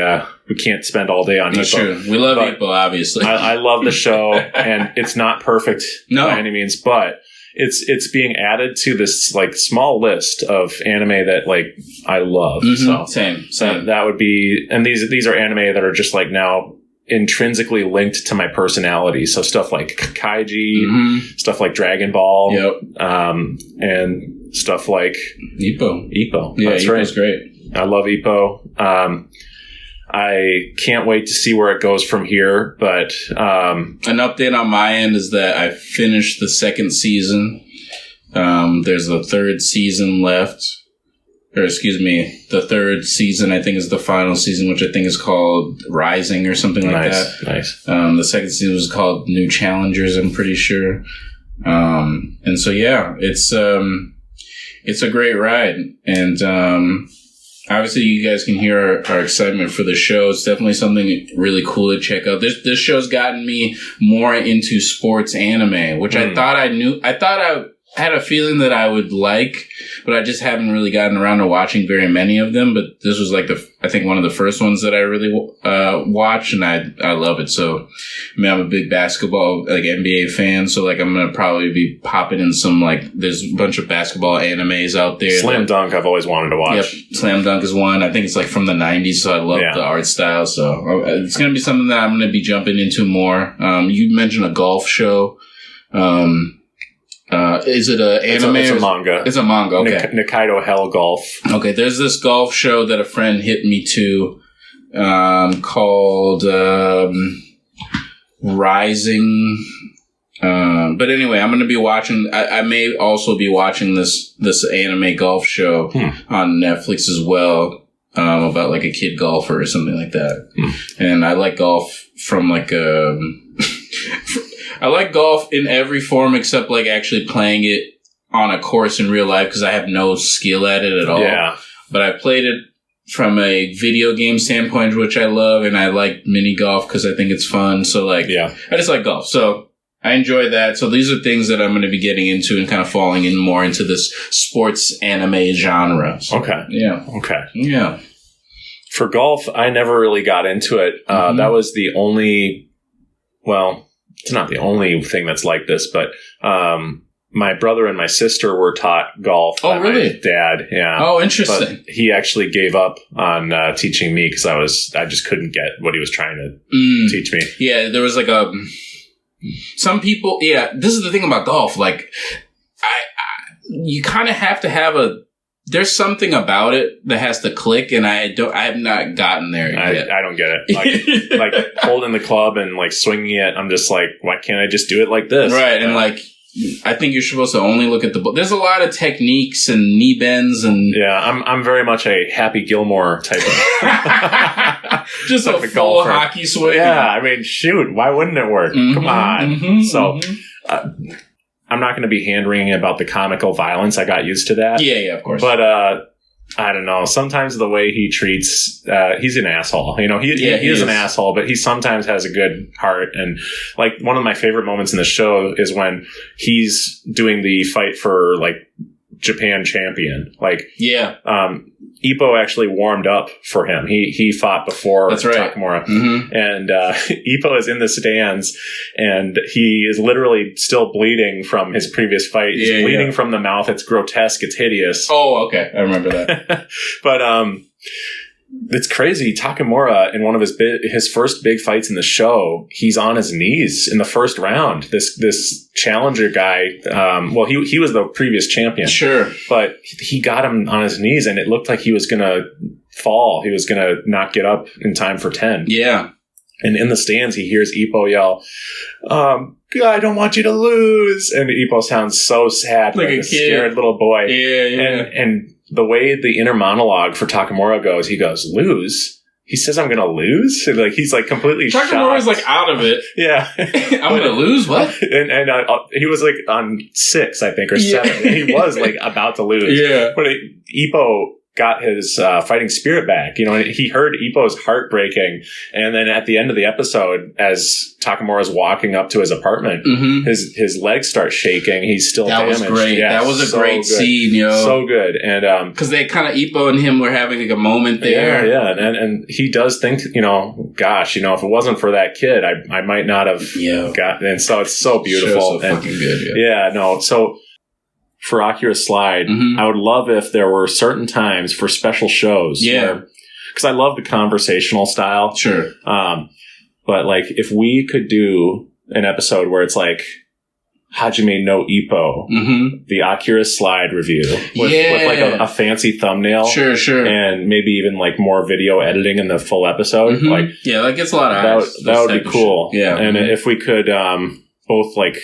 can't spend all day on That's Ippo. true. We love Ippo, obviously. I love the show, and it's not perfect by any means, but it's being added to this like small list of anime that like I love. So Same. That would be, and these are anime that are just like now intrinsically linked to my personality. So stuff like Kaiji, stuff like Dragon Ball, and stuff like Ippo. Yeah, That's Ippo's great. I love Ippo. I can't wait to see where it goes from here, but an update on my end is that I finished the second season. There's a third season left. Or excuse me, the third season I think is the final season, which I think is called Rising or something like that. Nice. The second season was called New Challengers, I'm pretty sure. And so it's a great ride. And obviously you guys can hear our excitement for the show. It's definitely something really cool to check out. This show's gotten me more into sports anime, which I thought I knew. I thought I had a feeling that I would like, but I just haven't really gotten around to watching very many of them. But this was like I think one of the first ones that I really watched, and I love it. So, I mean, I'm a big basketball, like NBA fan, so like I'm gonna probably be popping in some like there's a bunch of basketball animes out there. Slam Dunk, I've always wanted to watch. Yep, Slam Dunk is one. I think it's like from the 90s, so I love the art style. So it's gonna be something that I'm gonna be jumping into more. You mentioned a golf show. Is it an anime? It's a manga. It's a manga, okay. Nikaido Hell Golf. Okay, there's this golf show that a friend hit me to called Rising. But anyway, I'm going to be watching... I may also be watching this anime golf show on Netflix as well, about like a kid golfer or something like that. And I like golf from like a... I like golf in every form except like actually playing it on a course in real life because I have no skill at it at all. Yeah. But I played it from a video game standpoint, which I love, and I like mini golf because I think it's fun. So like, I just like golf. So I enjoy that. So these are things that I'm going to be getting into and kind of falling in more into this sports anime genre. So, okay. Yeah. Okay. Yeah. For golf, I never really got into it. That was the only, well, it's not the only thing that's like this, but my brother and my sister were taught golf by my dad. Yeah. Oh, interesting. But he actually gave up on teaching me because I just couldn't get what he was trying to teach me. Yeah, there was like some people. Yeah, this is the thing about golf. Like, you kind of have to have there's something about it that has to click, and I have not gotten there yet. I don't get it. Like holding the club and like swinging it, I'm just like, why can't I just do it like this? Right, and like, I think you're supposed to only look at the ball. There's a lot of techniques and knee bends and... Yeah, I'm very much a Happy Gilmore type of... just a full golfer. Hockey swing. Yeah, I mean, shoot, why wouldn't it work? Come on. I'm not going to be hand-wringing about the comical violence. I got used to that. Yeah, of course. But I don't know. Sometimes the way he treats, he's an asshole. You know, he is an asshole, but he sometimes has a good heart. And like one of my favorite moments in the show is when he's doing the fight for like Japan champion. Like, Ippo actually warmed up for him. He fought before Takamura. And Ippo is in the stands, and he is literally still bleeding from his previous fight. He's bleeding from the mouth. It's grotesque. It's hideous. Oh, okay. I remember that. But it's crazy. Takamura, in one of his first big fights in the show, he's on his knees in the first round. This challenger guy, he was the previous champion. Sure. But he got him on his knees, and it looked like he was going to fall. He was going to not get up in time for 10. Yeah. And in the stands, he hears Ippo yell, I don't want you to lose. And Ippo sounds so sad, like a scared little boy. Yeah. And the way the inner monologue for Takamura goes, he goes, lose? He says, I'm going to lose? And like, he's like completely shocked. Takamura's like out of it. Yeah. I'm going to lose? What? And he was like on 6, I think, or 7. And he was like about to lose. Yeah. But Ippo got his fighting spirit back. You know, he heard Ippo's heart breaking. And then at the end of the episode, as Takamura's walking up to his apartment, his legs start shaking. He's still damaged. That was great. Yeah, that was a great scene, yo. So good. And because they kind of, Ippo and him were having like a moment there. Yeah. And he does think, gosh, if it wasn't for that kid, I might not have gotten. And so it's so beautiful. So fucking good. So for Akira's Slide, I would love if there were certain times for special shows. Yeah. Because I love the conversational style. Sure. But like, if we could do an episode where it's like Hajime No Ippo, the Akira's Slide review with like a fancy thumbnail. Sure. And maybe even like more video editing in the full episode. Like, that gets a lot of eyes. That would be cool. Shit. Yeah. And if we could both like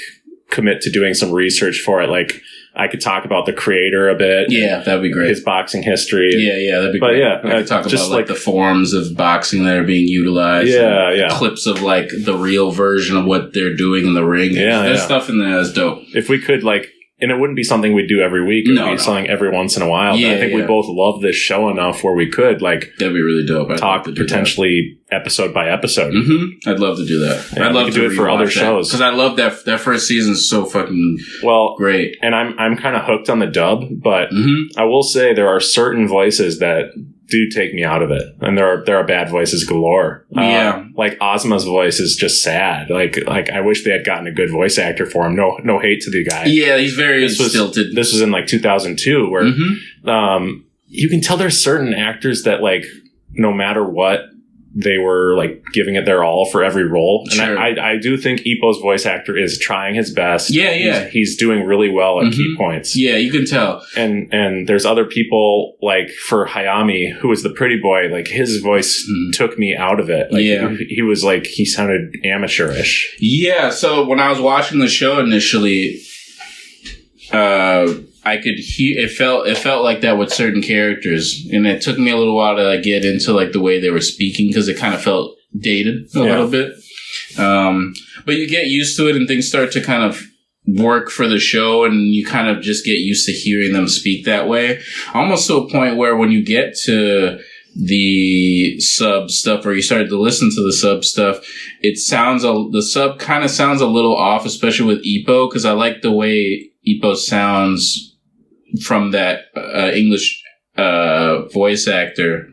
commit to doing some research for it, like I could talk about the creator a bit. Yeah, that'd be great. His boxing history. Yeah, that'd be great. But yeah, I could talk about like the forms of boxing that are being utilized. Yeah. Clips of like the real version of what they're doing in the ring. There's stuff in there that's dope. If we could like, and it wouldn't be something we'd do every week. It would be something every once in a while. Yeah, but I think we both love this show enough where we could like that'd be really dope. Talk potentially episode by episode. I'd love to do that. Yeah, I'd love to do it for other shows because I love that first season is so fucking great. And I'm kind of hooked on the dub, but I will say there are certain voices that do take me out of it, and there are bad voices galore. Like Ozma's voice is just sad. Like I wish they had gotten a good voice actor for him. No hate to the guy. Yeah, he's very stilted. This was in like 2002, where you can tell there's certain actors that like no matter what, they were like giving it their all for every role. And I do think Ippo's voice actor is trying his best. Yeah. He's doing really well at key points. Yeah, you can tell. And there's other people like for Hayami, who was the pretty boy, like his voice took me out of it. Like, he was like, he sounded amateurish. Yeah. So when I was watching the show initially, I could hear it felt like that with certain characters, and it took me a little while to like get into like the way they were speaking because it kind of felt dated a little bit. But you get used to it, and things start to kind of work for the show, and you kind of just get used to hearing them speak that way, almost to a point where when you get to the sub stuff, or you started to listen to the sub stuff, the sub kind of sounds a little off, especially with Ippo, because I like the way Ippo sounds from that English voice actor,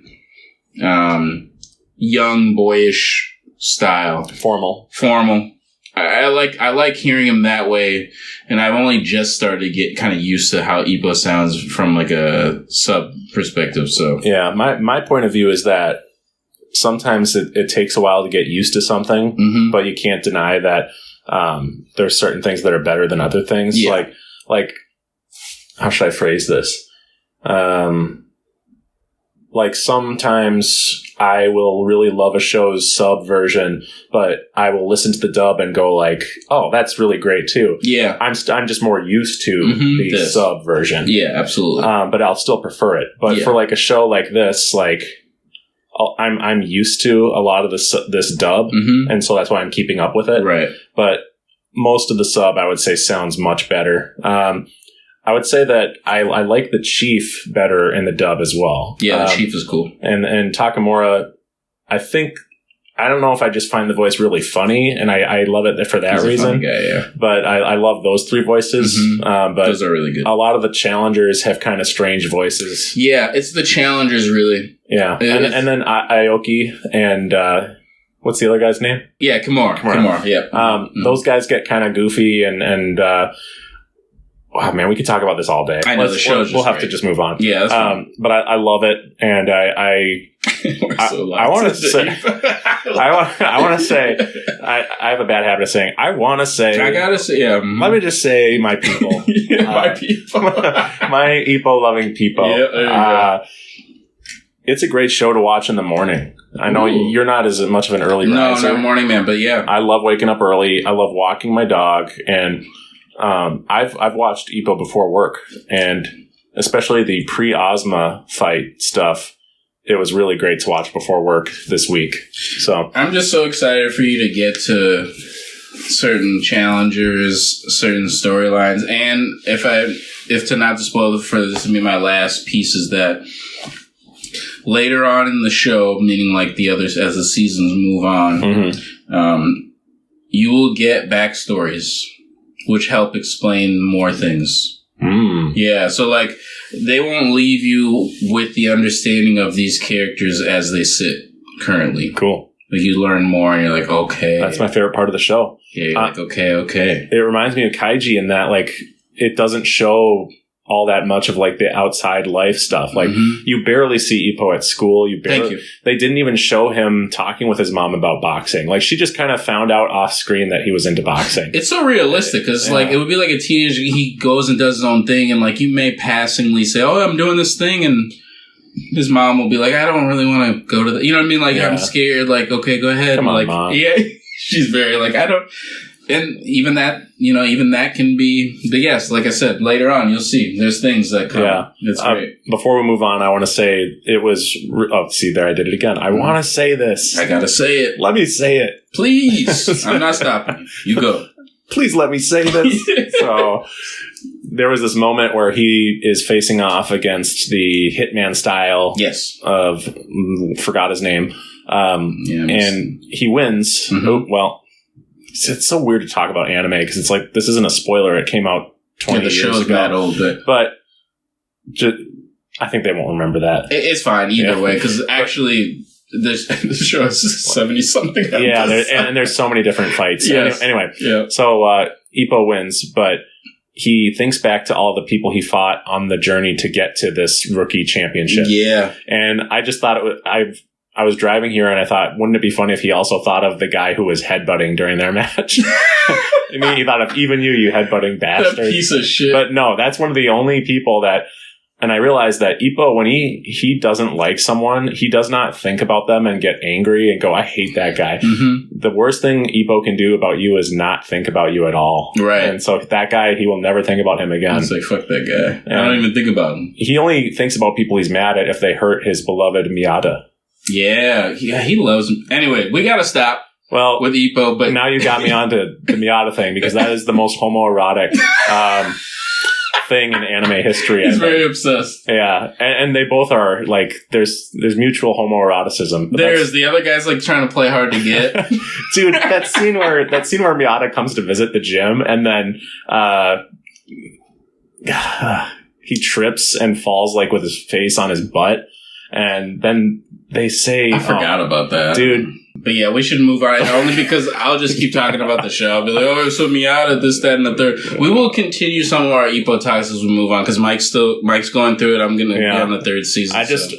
young boyish style, formal. I like hearing him that way, and I've only just started to get kind of used to how Ippo sounds from like a sub perspective. So yeah, my point of view is that sometimes it takes a while to get used to something, but you can't deny that there's certain things that are better than other things. Yeah. Like how should I phrase this? Like sometimes I will really love a show's sub version, but I will listen to the dub and go like, "Oh, that's really great too." Yeah, I'm just more used to the sub version. Yeah, absolutely. But I'll still prefer it. But for like a show like this, like I'm used to a lot of this dub, and so that's why I'm keeping up with it. Right. But most of the sub, I would say, sounds much better. I would say that I like the Chief better in the dub as well. Yeah, the Chief is cool. And Takamura, I don't know if I just find the voice really funny, and I love it for that reason. He's a funny guy, yeah. But I love those 3 voices. But those are really good. A lot of the challengers have kind of strange voices. Yeah, it's the challengers, really. Yeah. And then Aoki and... what's the other guy's name? Yeah, Kimura. Yeah. Those guys get kind of goofy and wow, man, we could talk about this all day. I know the show. We'll have to just move on. Yeah, that's fine. But I love it, and I want to say, I want to say, I have a bad habit of saying, I want to say, I gotta say, let me just say, my people, my people, my Ippo loving people. Yeah, there you go. it's a great show to watch in the morning. I know you're not as much of an early riser. No, I'm a morning man, but yeah. I love waking up early. I love walking my dog, and I've watched Ippo before work, and especially the pre-Ozma fight stuff. It was really great to watch before work this week. So I'm just so excited for you to get to certain challengers, certain storylines, and if to not to spoil for this to be my last piece, is that later on in the show, meaning like the others as the seasons move on, you will get backstories which help explain more things. Yeah, so like they won't leave you with the understanding of these characters as they sit currently. Cool. Like you learn more and you're like, okay. That's my favorite part of the show. Yeah, you're like, okay. It reminds me of Kaiji in that, like, it doesn't show all that much of, like, the outside life stuff. Like, you barely see Ippo at school. Thank you. They didn't even show him talking with his mom about boxing. Like, she just kind of found out off screen that he was into boxing. It's so realistic because, like, it would be like a teenager. He goes and does his own thing, and, like, you may passingly say, oh, I'm doing this thing, and his mom will be like, I don't really want to go to the, you know what I mean? Like, I'm scared. Like, okay, go ahead. Come on, like, Mom. Yeah, she's very like, I don't. And even that, even that can be, but yes, like I said, later on, you'll see there's things that come. Yeah. It's great. Before we move on, I want to say it was, see there, I did it again. I want to say this. I got to say it. Let me say it. Please. I'm not stopping you. You go. Please let me say this. So there was this moment where he is facing off against the Hitman style. Yes. Of, forgot his name. And he wins. Oh, well. It's so weird to talk about anime because it's like, this isn't a spoiler. It came out 20 years ago. The show's that old, but I think they won't remember that. It's fine either way because actually the show is 70-something episodes. Yeah, and there's so many different fights. Yes. Anyway, so Ippo wins, but he thinks back to all the people he fought on the journey to get to this rookie championship. Yeah. And I just thought I was driving here and I thought, wouldn't it be funny if he also thought of the guy who was headbutting during their match? I mean, he thought of even you headbutting bastard. That piece of shit. But no, that's one of the only people that, and I realized that Ippo, when he doesn't like someone, he does not think about them and get angry and go, I hate that guy. The worst thing Ippo can do about you is not think about you at all. Right. And so that guy, he will never think about him again. It's like, fuck that guy. And I don't even think about him. He only thinks about people he's mad at if they hurt his beloved Miyata. Yeah, he loves him. Anyway, we gotta stop. Well, with Ippo, but now you got me onto the Miyata thing because that is the most homoerotic thing in anime history. He's very obsessed. Yeah, and they both are like there's mutual homoeroticism. There's the other guy's like trying to play hard to get. Dude, that scene where Miyata comes to visit the gym and then he trips and falls like with his face on his butt. And then they say... I forgot about that. Dude. But yeah, we should move on. Only because I'll just keep talking about the show. I'll be like, oh, so Miyata, this, that, and the third. We will continue some of our Ippo talks as we move on, because Mike's going through it. I'm going to be on the third season.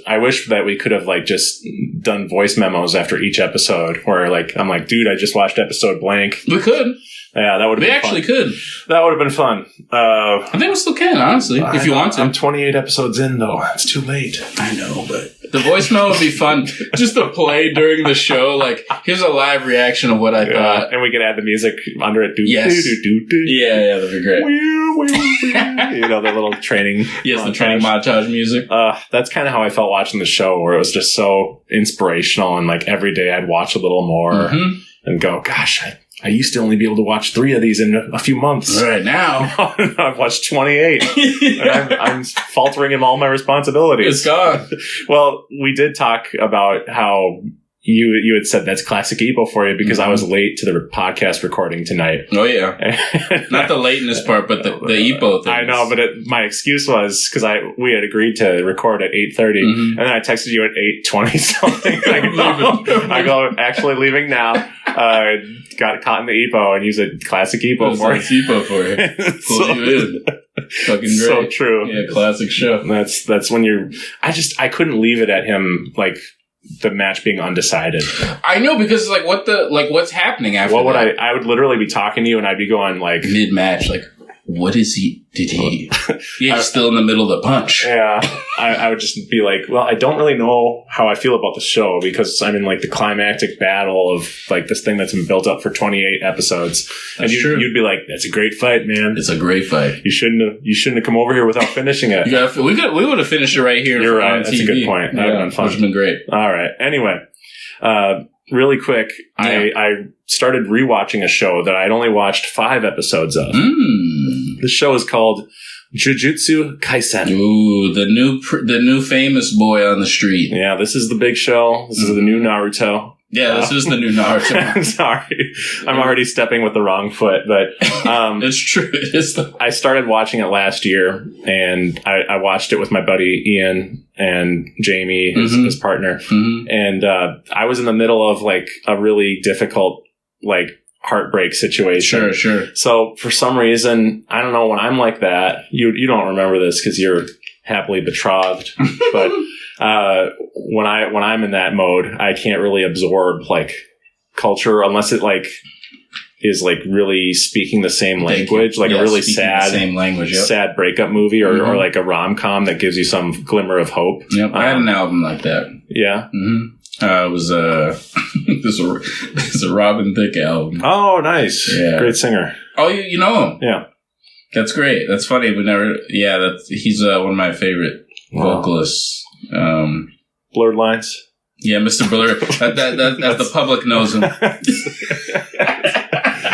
I wish that we could have like just done voice memos after each episode where like, I'm like, dude, I just watched episode blank. We could. Yeah, that would have been fun. We actually could. That would have been fun. I think we still can, honestly, if you want to. I'm 28 episodes in, though. It's too late. I know, but the voicemail would be fun just to play during the show. Like, here's a live reaction of what I thought. And we could add the music under it. Yes. Yeah, that'd be great. The little training Yes, montage. The training montage music. That's kind of how I felt watching the show, where it was just so inspirational, and like every day I'd watch a little more and go, gosh, I used to only be able to watch 3 of these in a few months. Right now. I've watched 28. And I'm faltering in all my responsibilities. It's gone. Well, we did talk about how you had said that's classic Ippo for you because I was late to the podcast recording tonight. Oh, yeah. Not the lateness part, but the Ippo thing. I know, but my excuse was because we had agreed to record at 8:30, and then I texted you at 8:20 something. I go, actually leaving now. Got caught in the Ippo, and you said classic Ippo for you. Ippo for you. Pulled you in. Fucking great. So true. Yeah, classic show. That's when I couldn't leave it at him, like, the match being undecided. I know, because what's happening after I would literally be talking to you and I'd be going like mid-match, like, what is he? Did he? He's still in the middle of the punch. Yeah. I would just be like, well, I don't really know how I feel about the show because I'm in like the climactic battle of like this thing that's been built up for 28 episodes. That's true. You'd be like, that's a great fight, man. It's a great fight. You shouldn't have come over here without finishing it. We would have finished it right here. You're right. That's a good point. That would have been fun. Which would have been great. All right. Anyway, really quick, I started rewatching a show that I'd only watched 5 episodes of. The show is called Jujutsu Kaisen. Ooh, the new famous boy on the street. Yeah, this is the big show. This is the new Naruto. Yeah, this is the new Naruto. I'm sorry. I'm already stepping with the wrong foot, but it's true. It is I started watching it last year, and I watched it with my buddy Ian and Jamie, his partner. And I was in the middle of like a really difficult like heartbreak situation. Sure. So for some reason, I don't know, when I'm like that, you don't remember this because you're happily betrothed, but when I'm in that mode, I can't really absorb like culture unless it like is like really speaking the same language, like a really sad, same language, sad breakup movie or like a rom-com that gives you some glimmer of hope. Yep, I had an album like that. Yeah. It was this is a Robin Thicke album. Oh, nice. Yeah. Great singer. Oh, you know him? Yeah. That's great. That's funny. He's one of my favorite vocalists. Blurred Lines. Yeah, Mr. Blur. That the public knows him.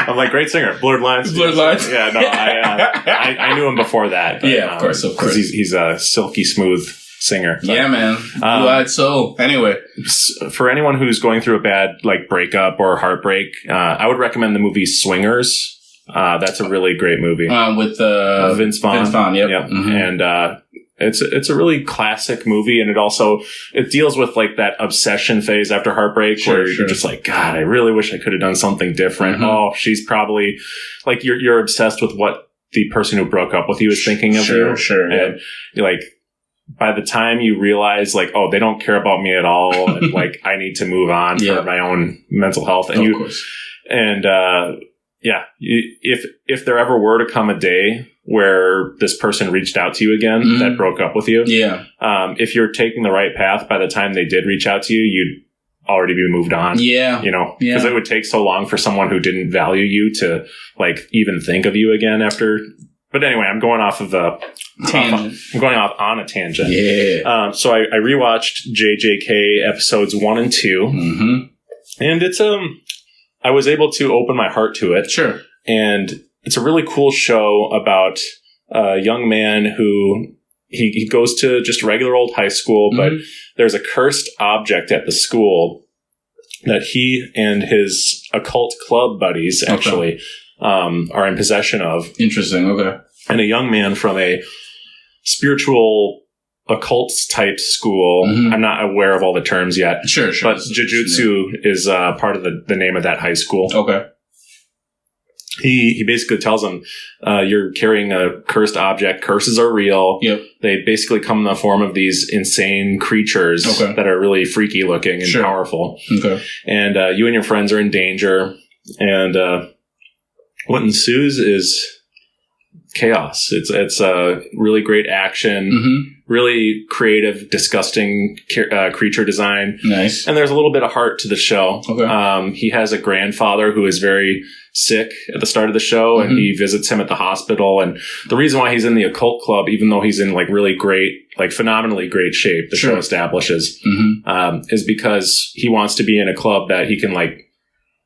I'm like, great singer. Blurred Lines. Blurred Lines. Yeah, no, I knew him before that. But, yeah, of course. Because he's a silky smooth singer. But, yeah, man. Blue-eyed soul. Anyway, for anyone who's going through a bad like breakup or heartbreak, I would recommend the movie Swingers. That's a really great movie with Vince Vaughn. Vince Vaughn, yep. And it's a really classic movie, and it deals with like that obsession phase after heartbreak where you're just like, God, I really wish I could have done something different. Oh, she's probably like you're obsessed with what the person who broke up with you is thinking of you. And you're like, by the time you realize like, oh, they don't care about me at all, and like I need to move on for my own mental health, and if there ever were to come a day where this person reached out to you again that broke up with you, if you're taking the right path, by the time they did reach out to you, you'd already be moved on. Because it would take so long for someone who didn't value you to like even think of you again after. But anyway, I'm going off of a tangent. I'm going off on a tangent. Yeah. So I rewatched JJK episodes 1 and 2, and it's I was able to open my heart to it. Sure. And it's a really cool show about a young man who he goes to just regular old high school, but there's a cursed object at the school that he and his occult club buddies actually are in possession of. Interesting. Okay. And a young man from a spiritual occult type school. I'm not aware of all the terms yet. Sure. But Jujutsu is part of the name of that high school. Okay. He basically tells him, you're carrying a cursed object. Curses are real. Yep. They basically come in the form of these insane creatures that are really freaky looking and powerful. Okay. And you and your friends are in danger. And what ensues is chaos. It's really great action, really creative, disgusting creature design. Nice. And there's a little bit of heart to the show. Okay. He has a grandfather who is very sick at the start of the show, and he visits him at the hospital. And the reason why he's in the occult club, even though he's in like really great, like phenomenally great shape, the show establishes, is because he wants to be in a club that he can like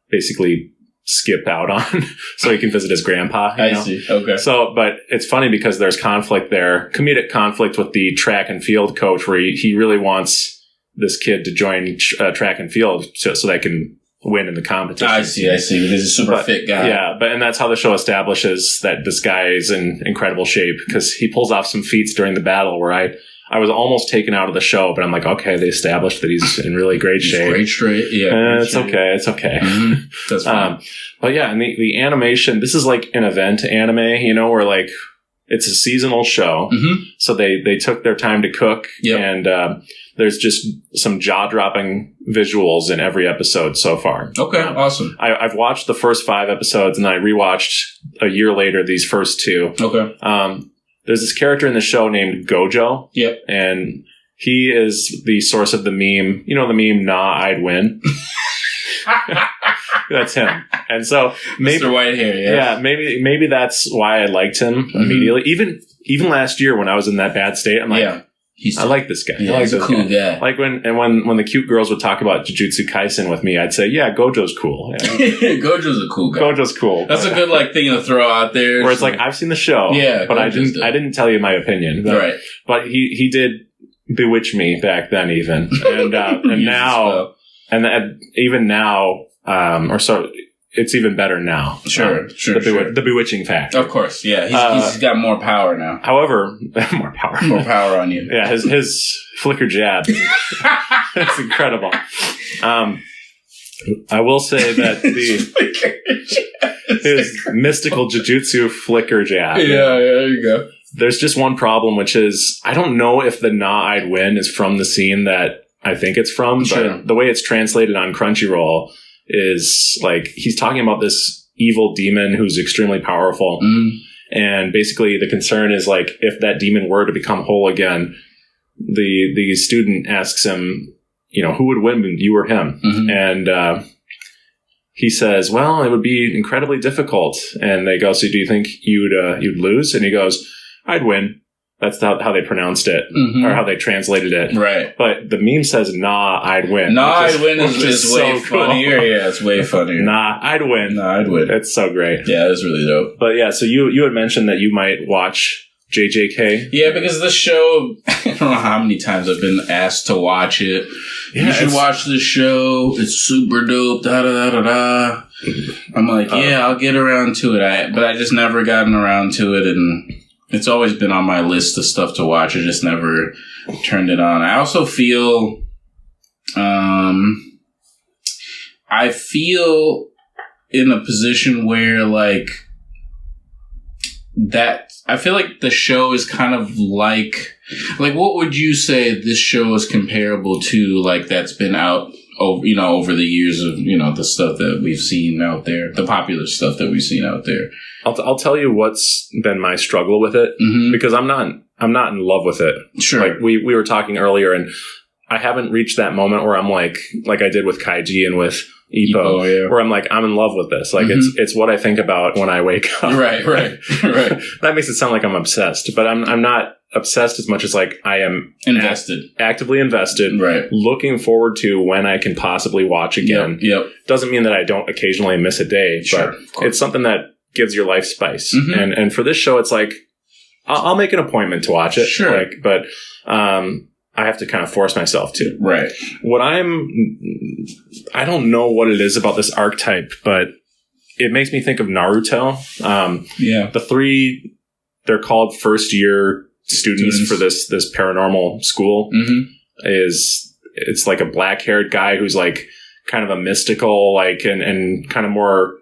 basically skip out on so he can visit his grandpa. I see. Okay. So, but it's funny because there's conflict there, comedic conflict with the track and field coach, where he really wants this kid to join track and field so they can win in the competition. I see. Because he's a super fit guy. Yeah, and that's how the show establishes that this guy is in incredible shape, because he pulls off some feats during the battle where I was almost taken out of the show, but I'm like, okay, they established that he's in really great shape. Great straight, yeah. It's okay. That's fine. But yeah, and the animation, this is like an event anime, where like it's a seasonal show. Mm-hmm. So they took their time to cook. Yep. And there's just some jaw-dropping visuals in every episode so far. Okay, awesome. I've watched the first 5 episodes, and I rewatched a year later these first 2. Okay. There's this character in the show named Gojo. Yep. And he is the source of the meme. You know the meme, nah, I'd win? That's him. And so maybe Mr. Whitehair, yeah, maybe that's why I liked him immediately. Even last year when I was in that bad state, I'm like, I like this guy. Yeah, he's a cool guy. Like when the cute girls would talk about Jujutsu Kaisen with me, I'd say, yeah, Gojo's cool. Yeah. Gojo's a cool guy. Gojo's cool. That's a good thing to throw out there. Where it's like, I've seen the show, but I didn't tell you my opinion. But, right. But he did bewitch me back then even. And and now even now, it's even better now. Sure. The bewitching factor. Of course, yeah. He's got more power now. However, more power on you. Yeah, his flicker jab. That's incredible. I will say that his mystical jujutsu flicker jab. Yeah, there you go. There's just one problem, which is I don't know if the nah I'd win is from the scene that I think it's from, but the way it's translated on Crunchyroll is like he's talking about this evil demon who's extremely powerful. And basically the concern is like if that demon were to become whole again, the student asks him, who would win, you or him? And he says, well, it would be incredibly difficult. And they go, so do you think you'd lose? And he goes, I'd win. That's how they pronounced it, or how they translated it. Right. But the meme says, nah, I'd win. Nah, I'd win is way funnier. Cool. Yeah, it's way funnier. Nah, I'd win. Nah, I'd win. It's so great. Yeah, it's really dope. But yeah, so you had mentioned that you might watch JJK. Yeah, because the show, I don't know how many times I've been asked to watch it. Yeah, you should watch this show. It's super dope. Da-da-da-da-da. I'm like, I'll get around to it. But I just never gotten around to it, and it's always been on my list of stuff to watch. I just never turned it on. I also feel, I feel in a position where I feel like the show is kind of like what would you say this show is comparable to, that's been out over the years of, the stuff that we've seen out there, the popular stuff that we've seen out there. I'll tell you what's been my struggle with it, because I'm not in love with it. Sure. Like we were talking earlier, and I haven't reached that moment where I'm like I did with Kaiji and with Ippo, where I'm like, I'm in love with this. Like it's what I think about when I wake up. Right. That makes it sound like I'm obsessed, but I'm not obsessed as much as I am actively invested. Right. Looking forward to when I can possibly watch again. Yep. Doesn't mean that I don't occasionally miss a day, but it's something that gives your life spice. And for this show, it's like, I'll make an appointment to watch it. Sure. But I have to kind of force myself to. Right. I don't know what it is about this archetype, but it makes me think of Naruto. The 3, they're called first year students for this paranormal school. It's like a black haired guy who's kind of a mystical, and kind of more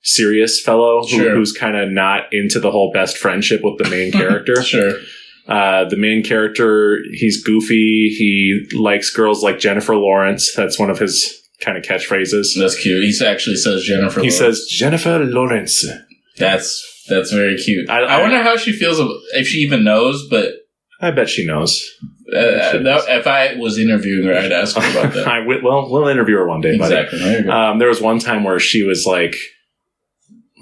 serious fellow who's kind of not into the whole best friendship with the main character. Sure. The main character, he's goofy. He likes girls like Jennifer Lawrence. That's one of his kind of catchphrases. That's cute. He actually says Jennifer Lawrence. He says Jennifer Lawrence. That's very cute. I wonder how she feels, if she even knows, but I bet she knows. If I was interviewing her, I'd ask her about that. We'll interview her one day. Exactly. Buddy. There was one time where she was like,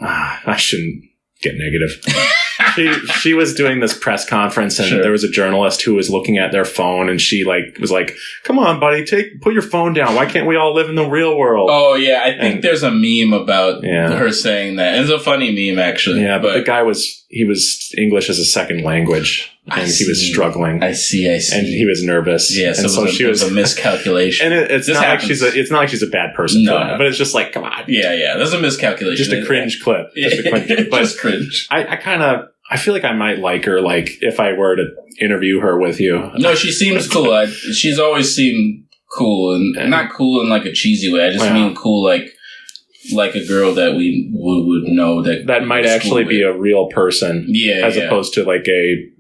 I shouldn't get negative. She was doing this press conference, and there was a journalist who was looking at their phone, and she was like, "Come on, buddy, put your phone down. Why can't we all live in the real world?" Oh yeah, I think there's a meme about her saying that. It's a funny meme, actually. Yeah, but the guy was English as a second language, and he was struggling. I see, and he was nervous. Yeah, so she was a miscalculation. And it's not like she's a bad person, but it's just like, come on. Yeah, there's a miscalculation. Just a cringe clip. Just cringe. I feel like I might like her, if I were to interview her with you. No, she seems cool. She's always seemed cool, and not cool in a cheesy way. I just mean cool, like a girl that we would know that might actually be a real person, as opposed to like a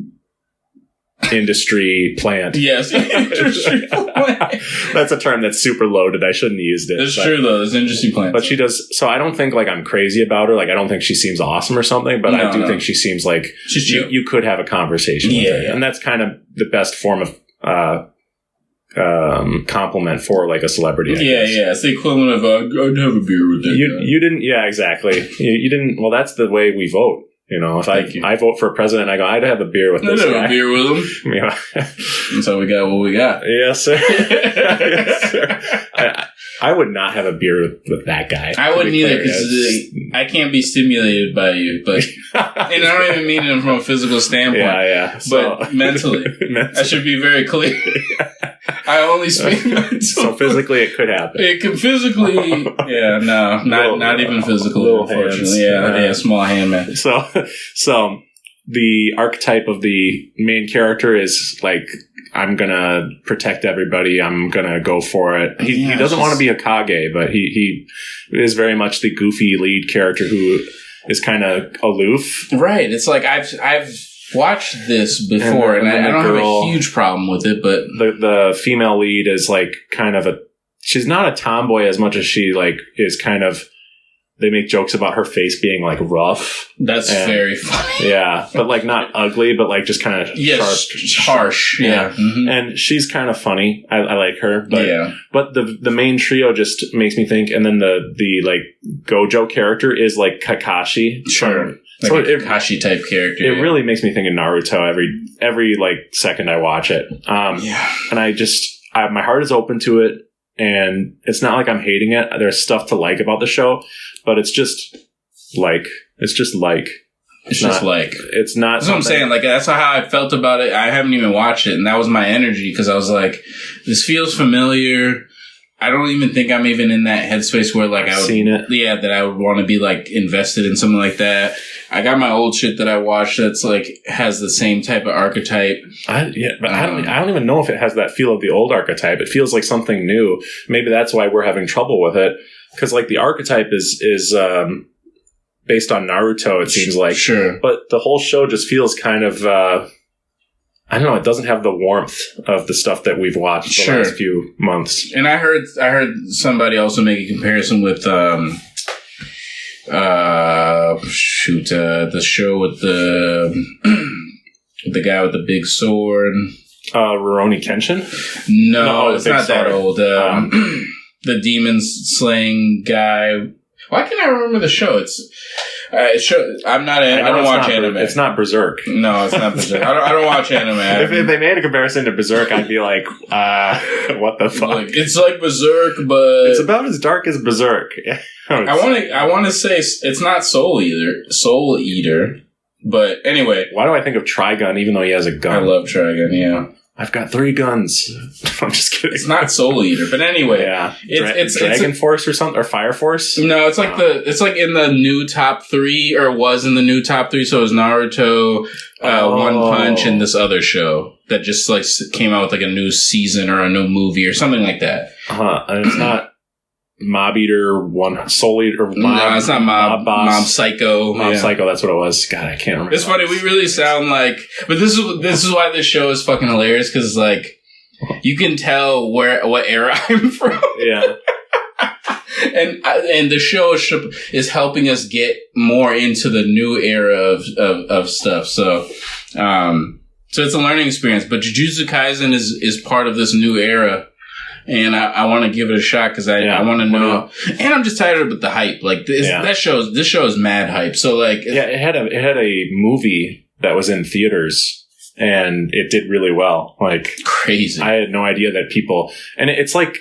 industry plant. Yes, industry plant. That's a term that's super loaded. I shouldn't have used it. It's true though. It's industry plant. But she does. So I don't think like I'm crazy about her. Like I don't think she seems awesome or something. But I do think she seems like you could have a conversation with her, and that's kind of the best form of compliment for like a celebrity. It's the equivalent of I'd have a beer with that guy. You didn't. Yeah, exactly. You didn't. Well, that's the way we vote. You know, if I vote for a president, I go, I'd have a beer with this guy. I'd have a beer with him. Yeah. That's how we got what we got. Yes, sir. Yes, sir. I would not have a beer with that guy. I wouldn't either, because I can't be stimulated by you. But and I don't even mean it from a physical standpoint. Yeah. But mentally. I should be very clear. I only speak mentally. So physically it could happen. It could physically, not even physically, unfortunately. Hands. Small hand, man. So the archetype of the main character is like, I'm gonna protect everybody. I'm gonna go for it. He doesn't want to be a Kage, but he is very much the goofy lead character who is kind of aloof. Right. It's like I've watched this before, and I don't have a huge problem with it, but the female lead is like kind of she's not a tomboy as much as she like is kind of. They make jokes about her face being like rough. That's very funny. Yeah, but like not ugly, but like just kind of harsh. Yeah, mm-hmm. And she's kind of funny. I like her. But the main trio just makes me think. And then the like Gojo character is like Kakashi. Sure. Like a Kakashi type character. It really makes me think of Naruto every like second I watch it. And my heart is open to it. And it's not like I'm hating it. There's stuff to like about the show, but it's just like. It's not. That's what I'm saying. Like, that's how I felt about it. I haven't even watched it, and that was my energy, because I was like, this feels familiar. I don't even think I'm even in that headspace where like I would seen it. Yeah, that I would want to be like invested in something like that. I got my old shit that I watched that's like has the same type of archetype. I don't even know if it has that feel of the old archetype. It feels like something new. Maybe that's why we're having trouble with it, because like the archetype is based on Naruto. It seems like but the whole show just feels kind of. I don't know. It doesn't have the warmth of the stuff that we've watched the last few months. And I heard somebody also make a comparison with the show with the guy with the big sword. Rurouni Kenshin? No, it's not that old. The demon slaying guy. Why can't I remember the show? I don't watch anime. It's not Berserk. No, it's not Berserk. I don't watch anime. If they made a comparison to Berserk, I'd be like, what the fuck? It's like Berserk, but it's about as dark as Berserk. I want to say it's not Soul Eater. But anyway, why do I think of Trigun even though he has a gun? I love Trigun. Yeah. I've got 3 guns. I'm just kidding. It's not Soul Eater, but anyway, it's Dragon Force or something, or Fire Force. No, it's like it's like in the new top 3, or was in the new top 3. So it was Naruto, One Punch, and this other show that just like came out with like a new season or a new movie or something like that. And it's not Mob Eater, Soul Eater. No, it's not Mob Psycho. Mob Psycho, that's what it was. God, I can't remember. It's funny, we really sound like... But this is why this show is fucking hilarious, because, like, you can tell what era I'm from. Yeah. and the show is helping us get more into the new era of stuff. So it's a learning experience. But Jujutsu Kaisen is part of this new era. And I want to give it a shot because I want to know. And I'm just tired of the hype. Like this show is mad hype. So like, it had a movie that was in theaters and it did really well. Like crazy. I had no idea that people, and it's like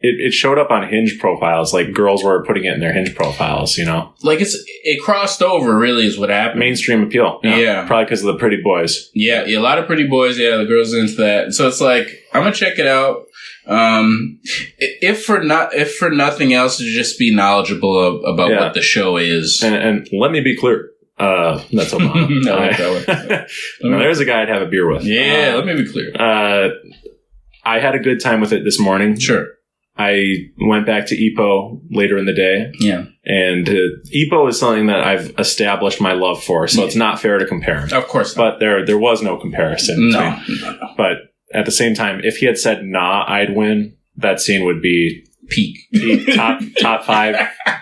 it showed up on Hinge profiles. Like girls were putting it in their Hinge profiles. You know, like it crossed over. Really, is what happened. Mainstream appeal. Yeah, probably because of the pretty boys. Yeah, a lot of pretty boys. Yeah, the girls are into that. So it's like I'm gonna check it out. If for nothing else, to just be knowledgeable about what the show is. And let me be clear. That's Obama. No, there's a guy I'd have a beer with. Yeah, let me be clear. I had a good time with it this morning. Sure. I went back to Ippo later in the day. Yeah. And Ippo is something that I've established my love for, so it's not fair to compare. Of course not. But there was no comparison. No. But at the same time, if he had said, nah, I'd win, that scene would be peak top 5,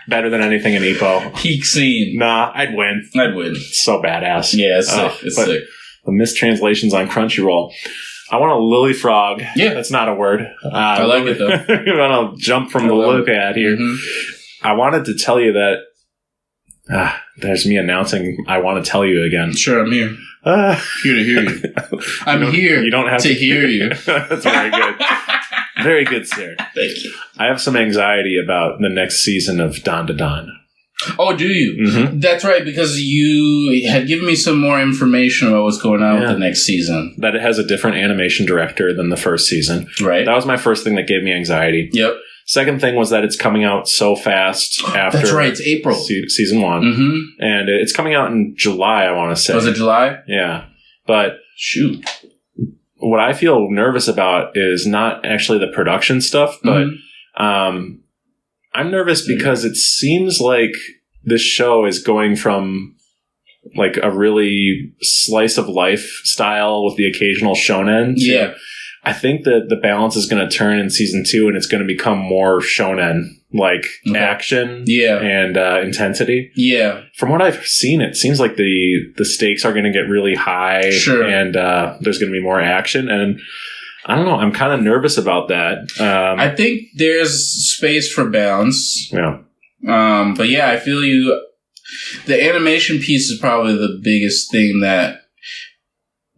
better than anything in Ippo. Peak scene. Nah, I'd win. So badass. Yeah, it's sick. It's sick. The mistranslations on Crunchyroll. I want a lily frog. Yeah. That's not a word. I like it, though. I'm going to jump from the look at here. Mm-hmm. I wanted to tell you that... there's me announcing I want to tell you again. Sure, I'm here. Here to hear you. I'm here you don't have to hear you. That's very good. Very good, sir. Thank you. I have some anxiety about the next season of Dan Da Dan. Oh, do you? Mm-hmm. That's right, because you had given me some more information about what's going on with the next season. That it has a different animation director than the first season. Right. That was my first thing that gave me anxiety. Yep. Second thing was that it's coming out so fast after... That's right, it's April. Season 1. Mm-hmm. And it's coming out in July, I want to say. Was it July? Yeah. But... Shoot. What I feel nervous about is not actually the production stuff, but I'm nervous because it seems like this show is going from like a really slice of life style with the occasional shonen. Yeah. I think that the balance is going to turn in season 2 and it's going to become more shonen, like action and intensity. Yeah. From what I've seen, it seems like the stakes are going to get really high and there's going to be more action. And I don't know. I'm kind of nervous about that. I think there's space for balance. Yeah. But yeah, I feel you. The animation piece is probably the biggest thing that,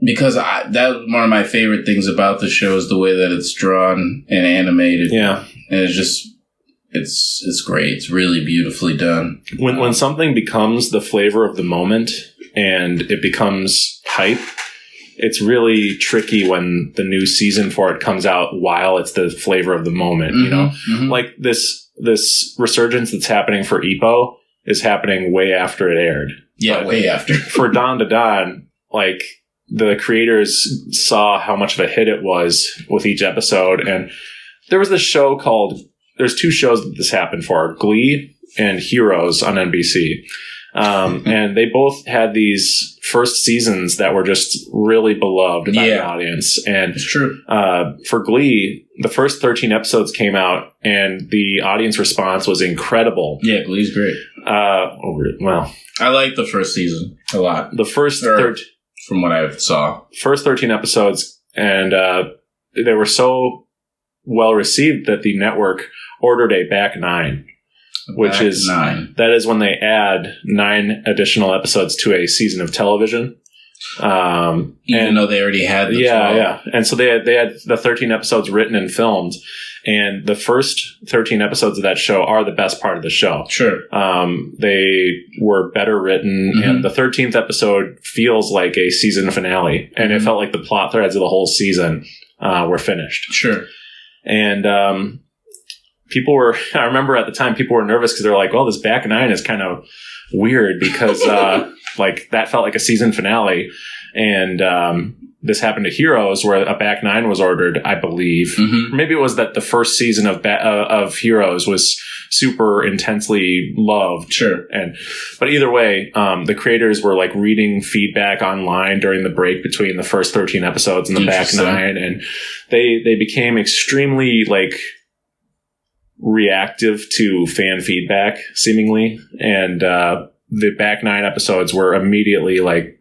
because that was one of my favorite things about the show is the way that it's drawn and animated. Yeah. And it's just, it's great. It's really beautifully done. When something becomes the flavor of the moment and it becomes hype, it's really tricky when the new season for it comes out while it's the flavor of the moment, you know? Mm-hmm. Like this resurgence that's happening for Ippo is happening way after it aired. Yeah, but way after. For Dan Da Dan, like, the creators saw how much of a hit it was with each episode. And there was this show called, there's 2 shows that this happened for, Glee and Heroes on NBC. And they both had these first seasons that were just really beloved by the audience. And it's true. For Glee, the first 13 episodes came out and the audience response was incredible. Yeah, Glee's great. Well, I like the first season a lot. The first from what I saw. First 13 episodes, and they were so well received that the network ordered a back 9, that is when they add 9 additional episodes to a season of television. Even though they already had the 12. Yeah. And so they had the 13 episodes written and filmed, and the first 13 episodes of that show are the best part of the show. Sure. They were better written, and the 13th episode feels like a season finale, and it felt like the plot threads of the whole season were finished. Sure. And I remember at the time, people were nervous because they're like, well, this back 9 is kind of weird because like that felt like a season finale. And this happened to Heroes where a back 9 was ordered, I believe. Mm-hmm. Maybe it was that the first season of Heroes was super intensely loved. Sure. But either way, the creators were like reading feedback online during the break between the first 13 episodes and the back 9. And they became extremely like reactive to fan feedback, seemingly. And the back 9 episodes were immediately like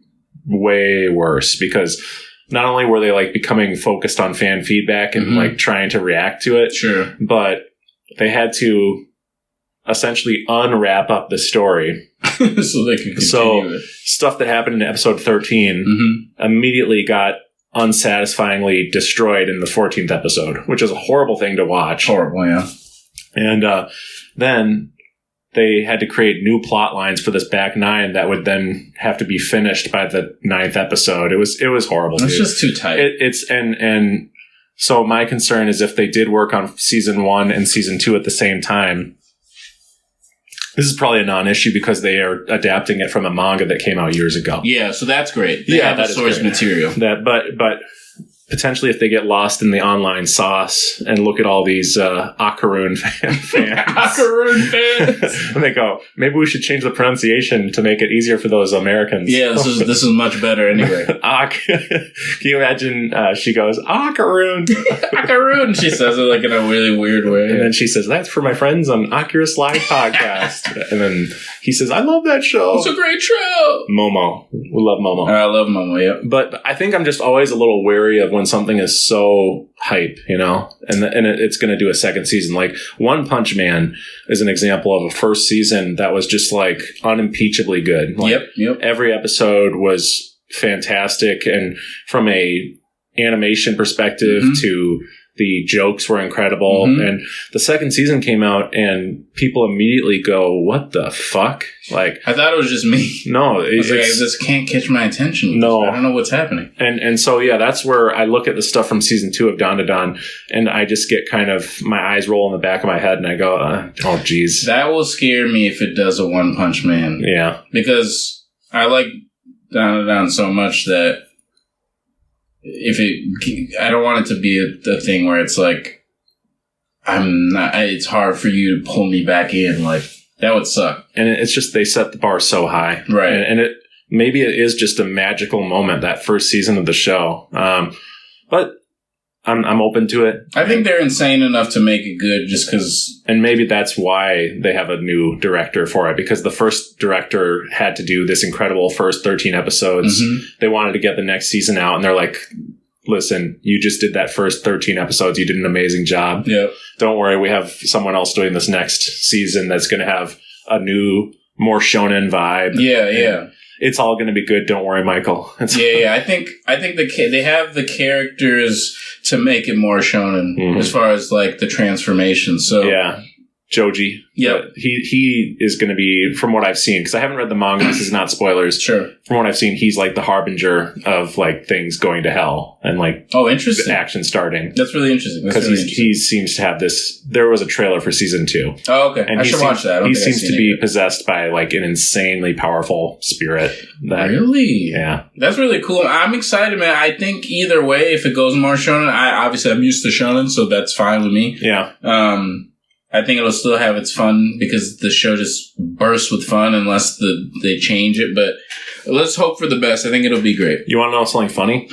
way worse because not only were they like becoming focused on fan feedback and like trying to react to it, sure, but they had to essentially unwrap up the story so they could continue it. Stuff that happened in episode 13 immediately got unsatisfyingly destroyed in the 14th episode, which is a horrible thing to watch. Horrible, yeah. And then they had to create new plot lines for this back 9 that would then have to be finished by the 9th episode. It was horrible. It's just too tight. And so my concern is if they did work on season 1 and season 2 at the same time, this is probably a non-issue because they are adapting it from a manga that came out years ago. Yeah, so that's great. They have the source material. But potentially if they get lost in the online sauce and look at all these Akaroon fans. Akaroon fans. And they go, maybe we should change the pronunciation to make it easier for those Americans. Yeah, this is much better anyway. Can you imagine she goes, Akaroon? Akaroon. She says it like in a really weird way. And then she says, that's for my friends on Oculus Live podcast. And then he says, I love that show. It's a great show. Momo. We love Momo. I love Momo, yeah. But I think I'm just always a little wary of when something is so hype, you know, and it's going to do a second season. Like One Punch Man is an example of a first season that was just like unimpeachably good. Like, yep. Every episode was fantastic, and from a animation perspective to the jokes were incredible. And the second season came out and people immediately go, what the fuck? Like, I thought it was just me. No, I just can't catch my attention. No. I don't know what's happening. And so, yeah, that's where I look at the stuff from season 2 of Dawn to Dawn, and I just get kind of, my eyes roll in the back of my head and I go, oh, geez. That will scare me if it does a One Punch Man. Yeah. Because I like Dawn to Dawn so much that I don't want it to be a thing where it's like, it's hard for you to pull me back in. Like, that would suck. And it's just, they set the bar so high. Right. And maybe it is just a magical moment, that first season of the show. But I'm open to it. I think they're insane enough to make it good just because. And maybe that's why they have a new director for it, because the first director had to do this incredible first 13 episodes. They wanted to get the next season out, and they're like, listen, you just did that first 13 episodes. You did an amazing job. Yep. Don't worry. We have someone else doing this next season that's going to have a new, more shonen vibe. Yeah. It's all going to be good. Don't worry, Michael. Yeah. I think they have the characters to make it more shonen as far as like the transformation. So yeah, Joji. Yeah, he is going to be, from what I've seen, because I haven't read the manga. This is not spoilers. Sure. From what I've seen, he's like the harbinger of like things going to hell and like interesting action starting. That's really interesting because he seems to have this. There was a trailer for season 2. Oh, okay. And I should watch that. He seems to be possessed by like an insanely powerful spirit. Really? Yeah. That's really cool. I'm excited, man. I think either way, if it goes more shonen, I'm used to shonen, so that's fine with me. Yeah. I think it'll still have its fun because the show just bursts with fun unless they change it. But let's hope for the best. I think it'll be great. You want to know something funny?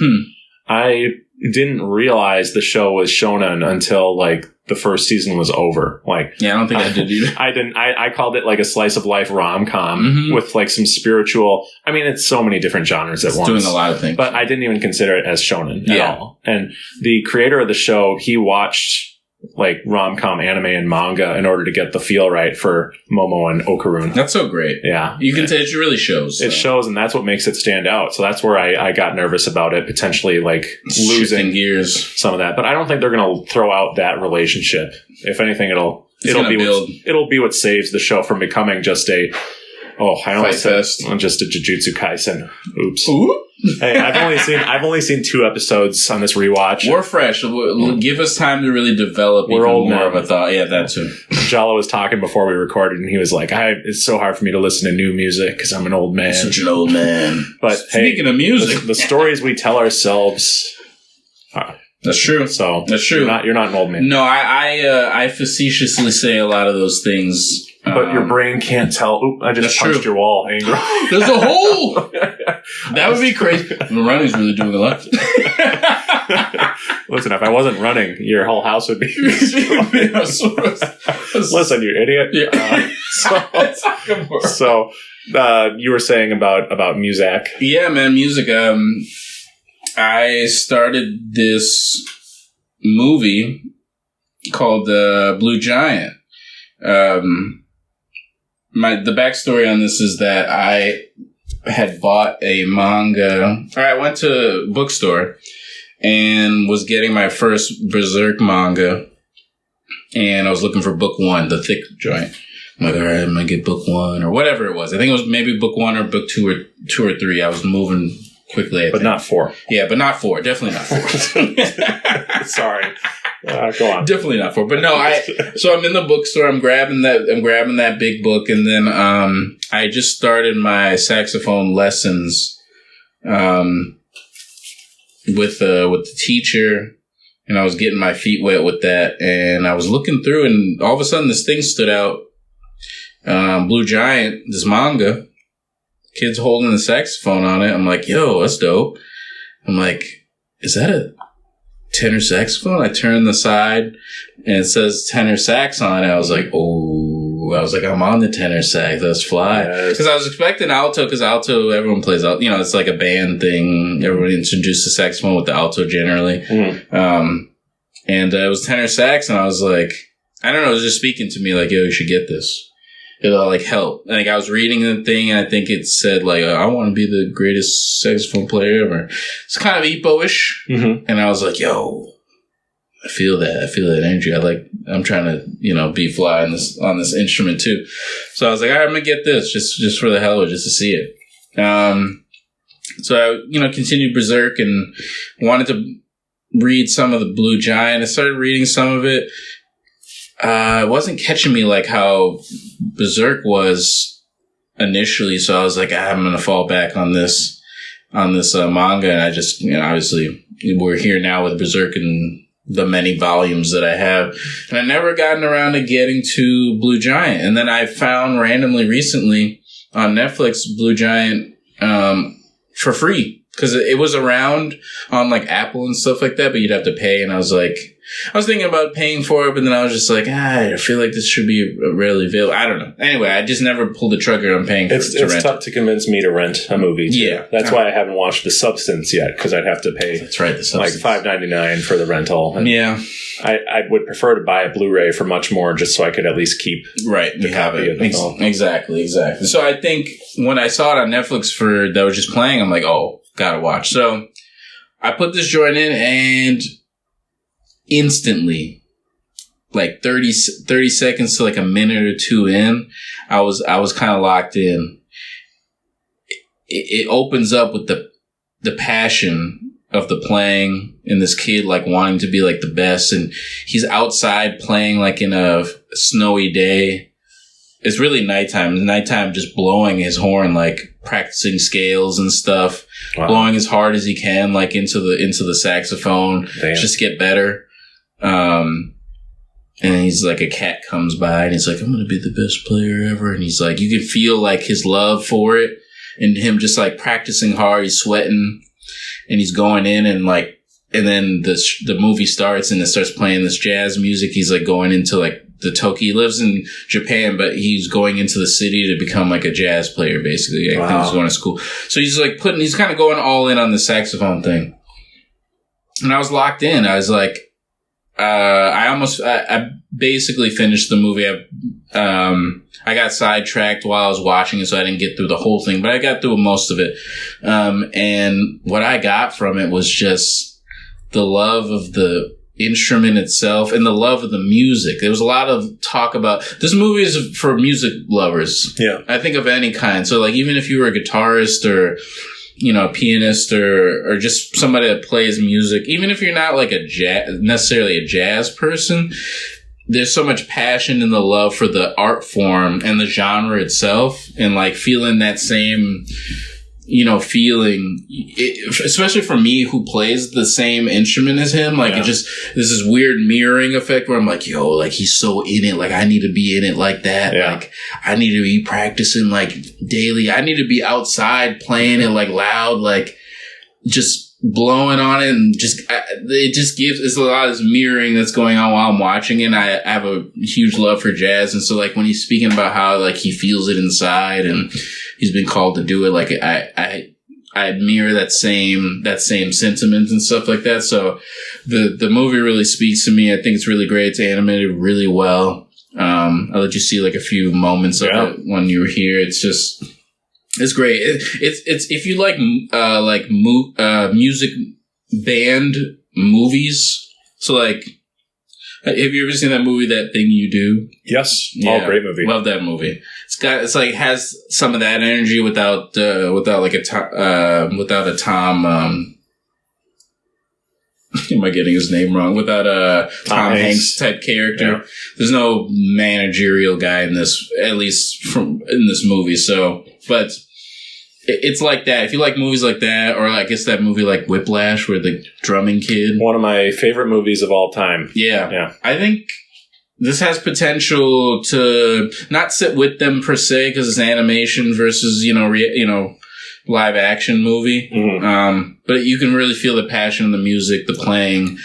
I didn't realize the show was shonen until like the first season was over. Like, yeah, I don't think I did either. I didn't. I called it like a slice of life rom-com with like some spiritual. I mean, it's so many different genres at once. Doing a lot of things, but I didn't even consider it as shonen at all. And the creator of the show, he watched like rom-com anime and manga in order to get the feel right for Momo and Okaroon. That's so great. Yeah. You can tell it really shows. It shows, and that's what makes it stand out. So that's where I got nervous about it, potentially like losing gears, some of that. But I don't think they're going to throw out that relationship. If anything, it'll be what saves the show from becoming just a just a Jujutsu Kaisen. Oops. Ooh. Hey, I've only seen 2 episodes on this rewatch. We're fresh. Give us time to really develop more of a thought. Yeah, that too. Jallah was talking before we recorded, and he was like, "It's so hard for me to listen to new music because I'm an old man." Such an old man. But speaking of music, the stories we tell ourselves. That's true. So that's true. You're not an old man. No, I facetiously say a lot of those things. But your brain can't tell. Oop, I just punched your wall. Angry. There's a hole! That would be crazy. Running's really doing a lot. Listen, if I wasn't running, your whole house would be Listen, you idiot. Yeah. So you were saying about music. Yeah, man, music. I started this movie called Blue Giant. The backstory on this is that I had bought a manga. I went to a bookstore and was getting my first Berserk manga, and I was looking for book 1, the thick joint. I'm like, all right, I'm gonna get book 1 or whatever it was. I think it was maybe book 1 or book 2 or 3. I was moving quickly, but not 4. Yeah, but not 4. Definitely not 4. Sorry. Go on. Definitely not 4. But no, so I'm in the bookstore. I'm grabbing that big book, and then I just started my saxophone lessons. And with the teacher, and I was getting my feet wet with that, and I was looking through, and all of a sudden this thing stood out. Blue Giant, this manga, kids holding the saxophone on it. I'm like, yo, that's dope. I'm like, is that a tenor saxophone? I turned the side and it says tenor sax on it. I was like, I'm on the tenor sax. That's fly. Because I was expecting alto, because alto, everyone plays alto. You know, it's like a band thing. Everyone introduced the saxophone with the alto generally. And it was tenor sax, and I was like, I don't know, it was just speaking to me like, yo, you should get this. It'll like help. Like I was reading the thing, and I think it said like, I want to be the greatest saxophone player ever. It's kind of Ippo-ish. And I was like, yo, I feel that energy. I'm trying to, be fly on this instrument too. So I was like, all right, I'm gonna get this just for the hell of it, just to see it. So I, continued Berserk and wanted to read some of the Blue Giant. I started reading some of it. It wasn't catching me like how Berserk was initially, so I was like, I'm gonna fall back on this manga, and I just, obviously we're here now with Berserk and the many volumes that I have, and I never gotten around to getting to Blue Giant, and then I found randomly recently on Netflix Blue Giant for free, because it was around on like Apple and stuff like that, but you'd have to pay, and I was thinking about paying for it, but then I was just like, I feel like this should be rarely available. I don't know. Anyway, I just never pulled the trigger on paying for it. It's tough to convince me to rent a movie. Too. Yeah. That's why I haven't watched The Substance yet, because I'd have to pay The Substance. Like $5.99 for the rental. And yeah. I would prefer to buy a Blu-ray for much more, just so I could at least keep the copy of the film. Exactly. So I think when I saw it on Netflix that was just playing, I'm like, oh, gotta watch. So I put this joint in, and instantly, like 30 seconds to like a minute or two in, I was kind of locked in. It opens up with the passion of the playing, and this kid like wanting to be like the best, and he's outside playing like in a snowy day. It's really nighttime, just blowing his horn, like practicing scales and stuff, blowing as hard as he can, like into the saxophone. Damn. Just get better. And he's like, a cat comes by and he's like, I'm going to be the best player ever. And he's like, you can feel like his love for it, and him just like practicing hard. He's sweating, and he's going in, and then the movie starts, and it starts playing this jazz music. He's like going into like the Tokyo. He lives in Japan, but he's going into the city to become like a jazz player, basically. I think he's going to school. So he's like he's kind of going all in on the saxophone thing. And I was locked in. I was like, I basically finished the movie. I got sidetracked while I was watching it, so I didn't get through the whole thing, but I got through most of it. And what I got from it was just the love of the instrument itself and the love of the music. There was a lot of talk about this movie is for music lovers. Yeah. I think of any kind. So like, even if you were a guitarist or, a pianist or just somebody that plays music, even if you're not like necessarily a jazz person, there's so much passion in the love for the art form and the genre itself, and like feeling that same, feeling, especially for me who plays the same instrument as him. Like, there's this weird mirroring effect where I'm like, yo, like he's so in it. Like I need to be in it like that. Yeah. Like I need to be practicing like daily. I need to be outside playing it like loud, like just blowing on it, and it's a lot of this mirroring that's going on while I'm watching it. And I have a huge love for jazz, and so like when he's speaking about how like he feels it inside and he's been called to do it, like I admire that same sentiment and stuff like that. So the movie really speaks to me. I think it's really great. It's animated really well. I'll let you see like a few moments of it when you were here. It's great. It's if you like music band movies. So like, have you ever seen that movie, That Thing You Do? Yes. Yeah. Great movie. Love that movie. Has some of that energy without a Tom. Am I getting his name wrong? Without a Tom Hanks type character. Yeah. There's no managerial guy in this, at least in this movie. So, but it's like that. If you like movies like that, or I guess that movie like Whiplash, where the drumming kid. One of my favorite movies of all time. Yeah. I think this has potential to not sit with them per se, because it's animation versus, live action movie. Mm-hmm. But you can really feel the passion in the music, the playing,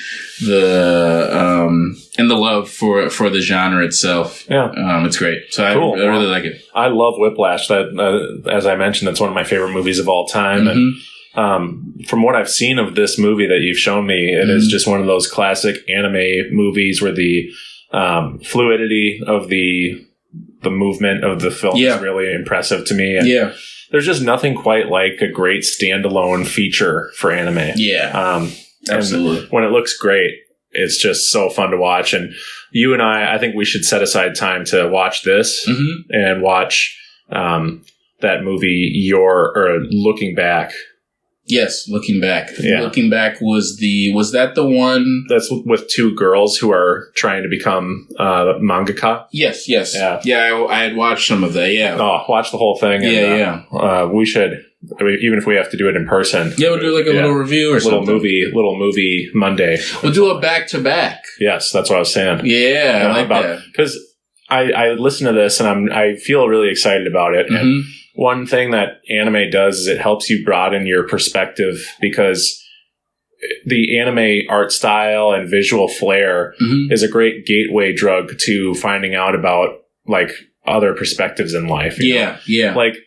and the love for the genre itself. Yeah. It's great. So cool. I really like it. I love Whiplash. That, as I mentioned, that's one of my favorite movies of all time. Mm-hmm. And from what I've seen of this movie that you've shown me, it is just one of those classic anime movies where the fluidity of the movement of the film is really impressive to me. And there's just nothing quite like a great standalone feature for anime. Yeah. Absolutely. When it looks great, it's just so fun to watch. And you and I think we should set aside time to watch this and watch that movie, Looking Back. Yes, Looking Back. Yeah. Looking Back was that the one? That's with two girls who are trying to become mangaka. Yes. Yeah, I had watched some of that, yeah. Oh, watch the whole thing. And, we should, even if we have to do it in person. Yeah, we'll do like a little review or something. Little movie Monday. We'll do it back to back. Yes, that's what I was saying. Yeah, I like that. Because I listen to this and I feel really excited about it. And one thing that anime does is it helps you broaden your perspective, because the anime art style and visual flair is a great gateway drug to finding out about like other perspectives in life. Yeah. Like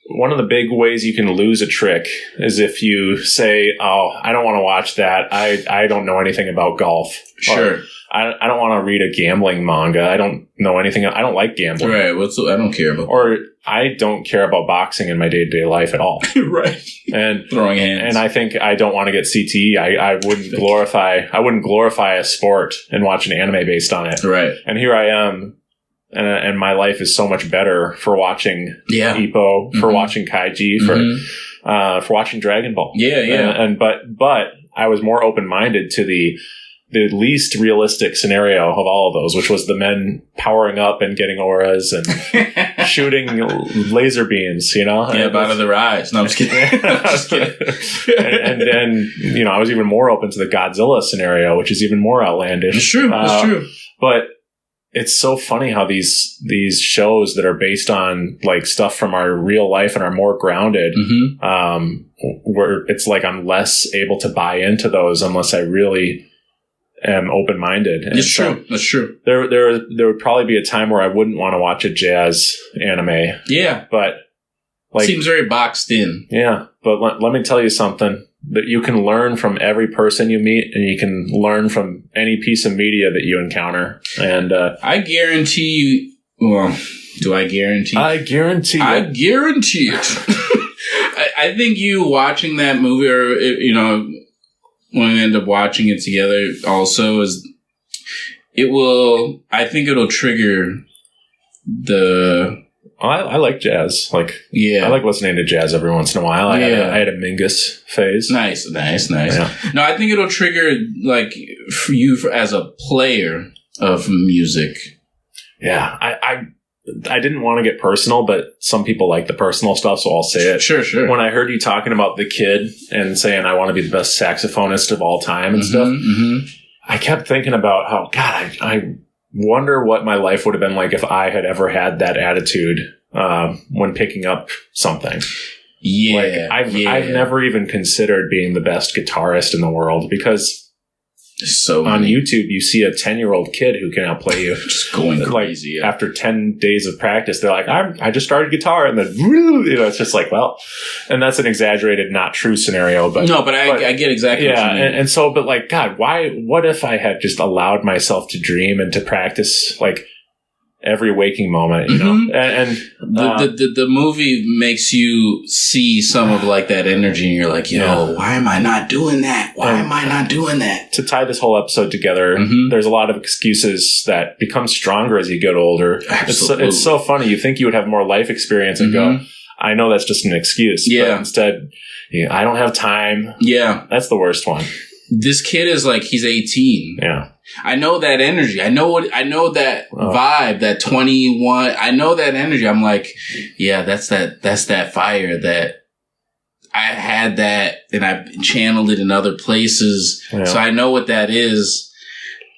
one of the big ways you can lose a trick is if you say, "Oh, I don't want to watch that. I don't know anything about golf." Sure. Or, I don't want to read a gambling manga. I don't know anything. I don't like gambling. Right. I don't care about. Or I don't care about boxing in my day-to-day life at all. Right. And throwing hands. And I think I don't want to get CTE. I wouldn't glorify a sport and watch an anime based on it. Right. And here I am, and my life is so much better for watching Ippo, for watching Kaiji, for watching Dragon Ball. Yeah. But I was more open-minded to the least realistic scenario of all of those, which was the men powering up and getting auras and shooting laser beams, out of their eyes. No, I'm just kidding. and I was even more open to the Godzilla scenario, which is even more outlandish. It's true. That's true. But it's so funny how these shows that are based on like stuff from our real life and are more grounded, where it's like I'm less able to buy into those unless I really am open-minded. And it's true. That's true. There would probably be a time where I wouldn't want to watch a jazz anime. Yeah. But like, seems very boxed in. Yeah. But let me tell you something that you can learn from every person you meet, and you can learn from any piece of media that you encounter. And I guarantee you, well, do I guarantee? I guarantee I guarantee it. I think you watching that movie, or, when we end up watching it together also, I think it'll trigger I like jazz. I like listening to jazz every once in a while. I had a Mingus phase. Nice. Yeah. No, I think it'll trigger, like, for you as a player of music. Yeah. I didn't want to get personal, but some people like the personal stuff, so I'll say it. Sure. When I heard you talking about the kid and saying I want to be the best saxophonist of all time and stuff, I kept thinking about how, God, I wonder what my life would have been like if I had ever had that attitude when picking up something. Yeah. I've never even considered being the best guitarist in the world, because on YouTube, you see a 10-year-old kid who can outplay you. Just going crazy. After 10 days of practice, they're like, I just started guitar. And then, it's just like, well, and that's an exaggerated, not true scenario. But I get exactly what you mean. And so, but like, God, what if I had just allowed myself to dream and to practice, like, every waking moment, and the movie makes you see some of like that energy, and you're like, why am I not doing that? Why am I not doing that? To tie this whole episode together, there's a lot of excuses that become stronger as you get older. Absolutely. It's so funny. You think you would have more life experience and go, I know that's just an excuse. Yeah. But instead, I don't have time. Yeah. That's the worst one. This kid is like, he's 18. Yeah. I know that energy. I know that vibe, that 21. I know that energy. I'm like, yeah, that's that fire that I had that and I channeled it in other places. Yeah. So I know what that is.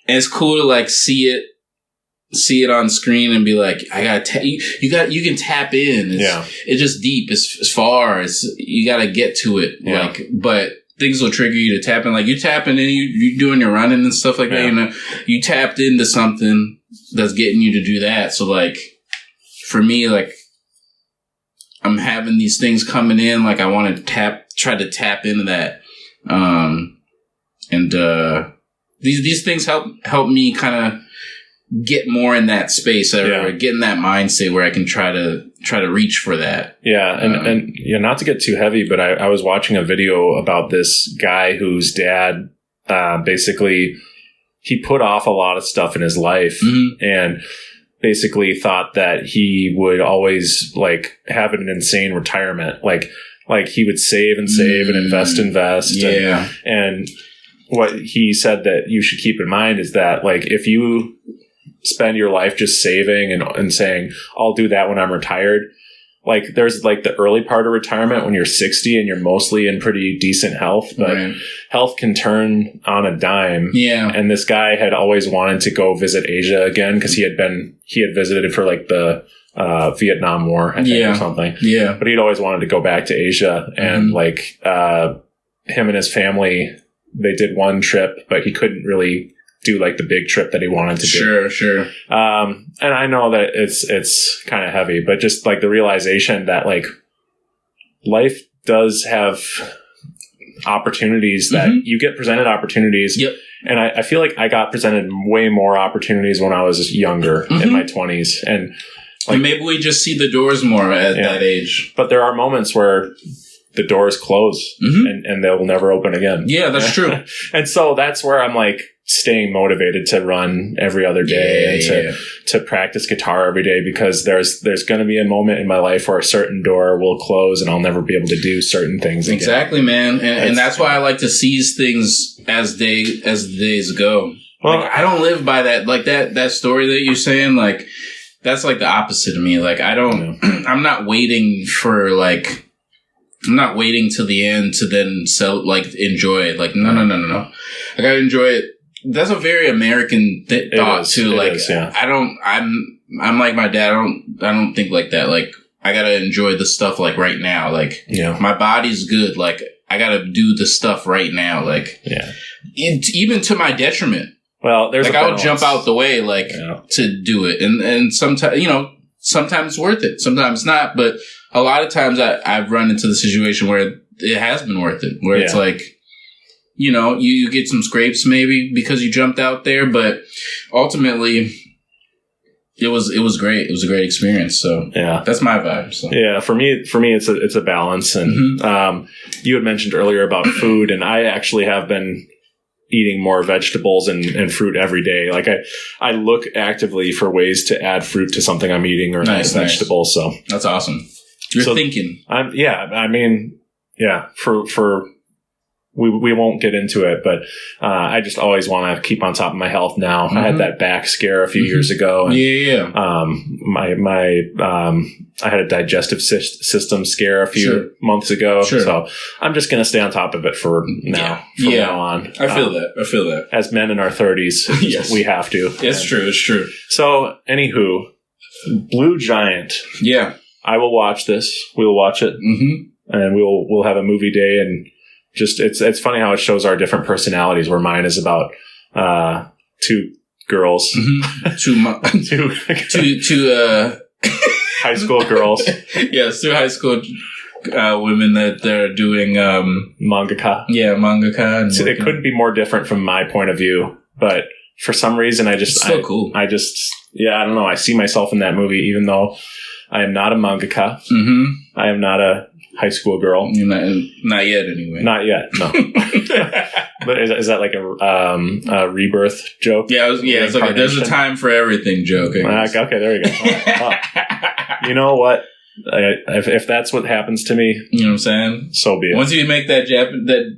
And it's cool to like see it on screen and be like, I gotta you can tap in. It's just deep. It's far. You gotta get to it. Yeah. Like, but things will trigger you to tap in. Like you tapping in, you doing your running and stuff like that. You know, you tapped into something that's getting you to do that. So like, for me, like, I'm having these things coming in. Like I want to try to tap into that. These things help me kind of get more in that space or get in that mindset where I can try to reach for that. Yeah. And not to get too heavy, but I was watching a video about this guy whose dad, basically he put off a lot of stuff in his life and basically thought that he would always like have an insane retirement. Like he would save and save and invest. Yeah. And what he said that you should keep in mind is that like if you spend your life just saving and saying, I'll do that when I'm retired. Like there's like the early part of retirement when you're 60 and you're mostly in pretty decent health, but health can turn on a dime. Yeah. And this guy had always wanted to go visit Asia again because he had visited for like the Vietnam War, I think, or something. Yeah. But he'd always wanted to go back to Asia and like him and his family, they did one trip, but he couldn't really do like the big trip that he wanted to do. Sure. And I know that it's kind of heavy, but just like the realization that like life does have opportunities that you get presented opportunities. Yep. And I feel like I got presented way more opportunities when I was younger in my 20s. And like, maybe we just see the doors more at that age. But there are moments where the doors close and they will never open again. Yeah, that's true. And so that's where I'm like staying motivated to run every other day to practice guitar every day, because there's going to be a moment in my life where a certain door will close and I'll never be able to do certain things again. Exactly, man. And that's why I like to seize things as the days go. Well, like, I don't live by that. Like that story that you're saying, like that's like the opposite of me. Like I'm not waiting for like, I'm not waiting till the end to then enjoy it. Like, no. I gotta enjoy it. That's a very American thought too. Like, I'm like my dad. I don't think like that. Like, I gotta enjoy the stuff like right now. Like, my body's good. Like, I gotta do the stuff right now. Like, even to my detriment. Well, there's like I'll jump out the way like to do it, and sometimes sometimes it's worth it, sometimes not, but a lot of times I've run into the situation where it has been worth it, where it's like, you get some scrapes maybe because you jumped out there, but ultimately it was great. It was a great experience. So that's my vibe. So. Yeah. For me, it's a balance. And, you had mentioned earlier about food, and I actually have been eating more vegetables and fruit every day. Like I look actively for ways to add fruit to something I'm eating or vegetable. So that's awesome. You're thinking. We won't get into it, but I just always want to keep on top of my health now. I had that back scare a few years ago. And, I had a digestive system scare a few months ago. So I'm just going to stay on top of it for now. From now on. I feel that. As men in our 30s, we have to. It's true. So, anywho, Blue Giant. Yeah. I will watch this. We'll watch it. And we'll have a movie day, and just it's funny how it shows our different personalities, where mine is about two girls. Two high school girls. Yes, two high school women that they're doing mangaka. Yeah, mangaka. And it couldn't be more different from my point of view, but for some reason it's so cool. I don't know. I see myself in that movie, even though I am not a mangaka. I am not a high school girl. Not yet, anyway. Not yet, no. But is that like a rebirth joke? Yeah, it's like there's a time for everything joking. Okay, there you go. Right. You know what? If that's what happens to me, you know what I'm saying? So be it. Once you make that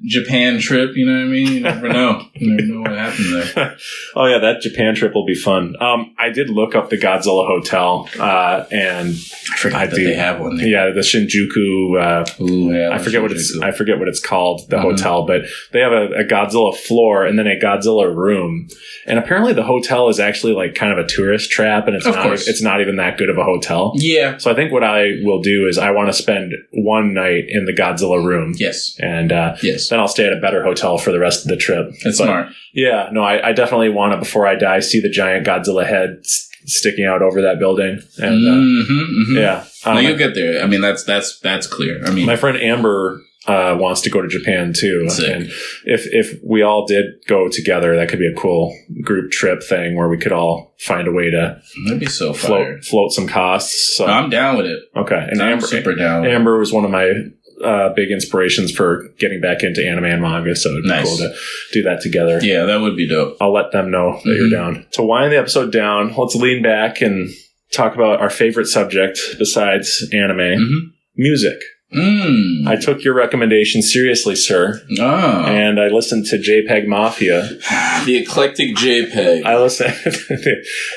Japan trip, you know what I mean? You never know. You never know what happens there. Oh yeah, that Japan trip will be fun. I did look up the Godzilla Hotel, and I forgot that they have one there. Yeah, the Shinjuku. I forget what it's called. The hotel, but they have a Godzilla floor and then a Godzilla room. And apparently, the hotel is actually like kind of a tourist trap, and it's not even that good of a hotel. Yeah. So I think what I will do is I want to spend one night in the Godzilla room. Yes. And then I'll stay at a better hotel for the rest of the trip. That's smart. Yeah. No, I definitely want to, before I die, see the giant Godzilla head sticking out over that building. And yeah. No, you'll get there. I mean, that's clear. I mean, my friend Amber wants to go to Japan too. Sick. And if we all did go together, that could be a cool group trip thing where we could all find a way to that'd be so float some costs. So. No, I'm down with it. Okay. And I'm super down. Amber was one of my big inspirations for getting back into anime and manga, so it'd be cool to do that together. Yeah, that would be dope. I'll let them know that you're down. To wind the episode down, let's lean back and talk about our favorite subject besides anime, music. I took your recommendation seriously, sir. Oh. And I listened to JPEGMAFIA. The eclectic JPEG. I listened.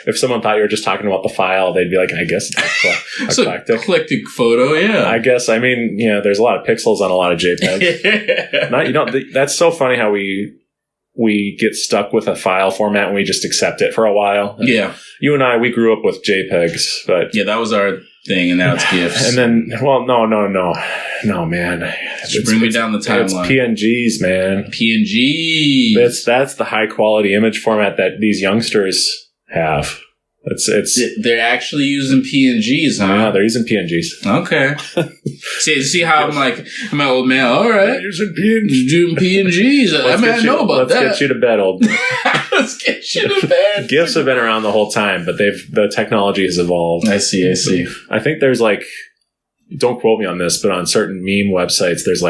If someone thought you were just talking about the file, they'd be like, I guess it's eclectic. Eclectic photo, yeah. I guess, I mean, there's a lot of pixels on a lot of JPEGs. That's so funny how we get stuck with a file format and we just accept it for a while. And you and I, we grew up with JPEGs, but yeah, that was our thing, and now it's GIFs. And then, well, no, man. Just bring me down the timeline. It's PNGs, man. PNGs. That's the high quality image format that these youngsters have. They're actually using PNGs, huh? Yeah, they're using PNGs. Okay. see how I'm an old man. All right, using PNGs. Doing PNGs. I know about that. Let's get you to bed, old man. Let's get you to bed. GIFs have been around the whole time, but the technology has evolved. I see. I think there's don't quote me on this, but on certain meme websites, there's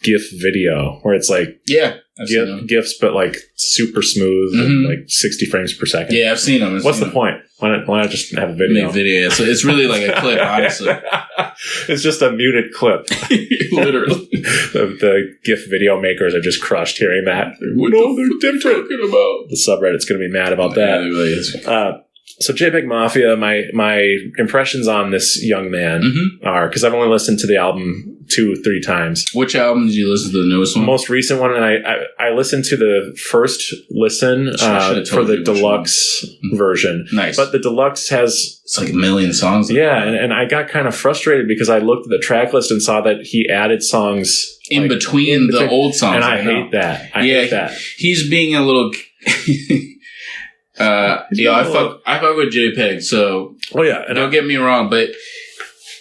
GIF video where it's GIFs, but super smooth, and 60 frames per second. Yeah, I've seen them. What's the point? Why not just have a video? Make video. So it's really like a clip, honestly. It's just a muted clip. Literally. The GIF video makers are just crushed hearing that. They're different. The subreddit's going to be mad about that. Yeah, it really is. So JPEGMAFIA, my impressions on this young man are, because I've only listened to the album 2-3 times. Which album did you listen to? The newest one? Most recent one, and I listened to the first listen for the deluxe version. Nice. But the deluxe has... It's like a million songs. Yeah, and I got kind of frustrated because I looked at the track list and saw that he added songs... In between the old songs. And I hate that. I hate that. He's being a little... I fuck with JPEG, so and don't get me wrong, but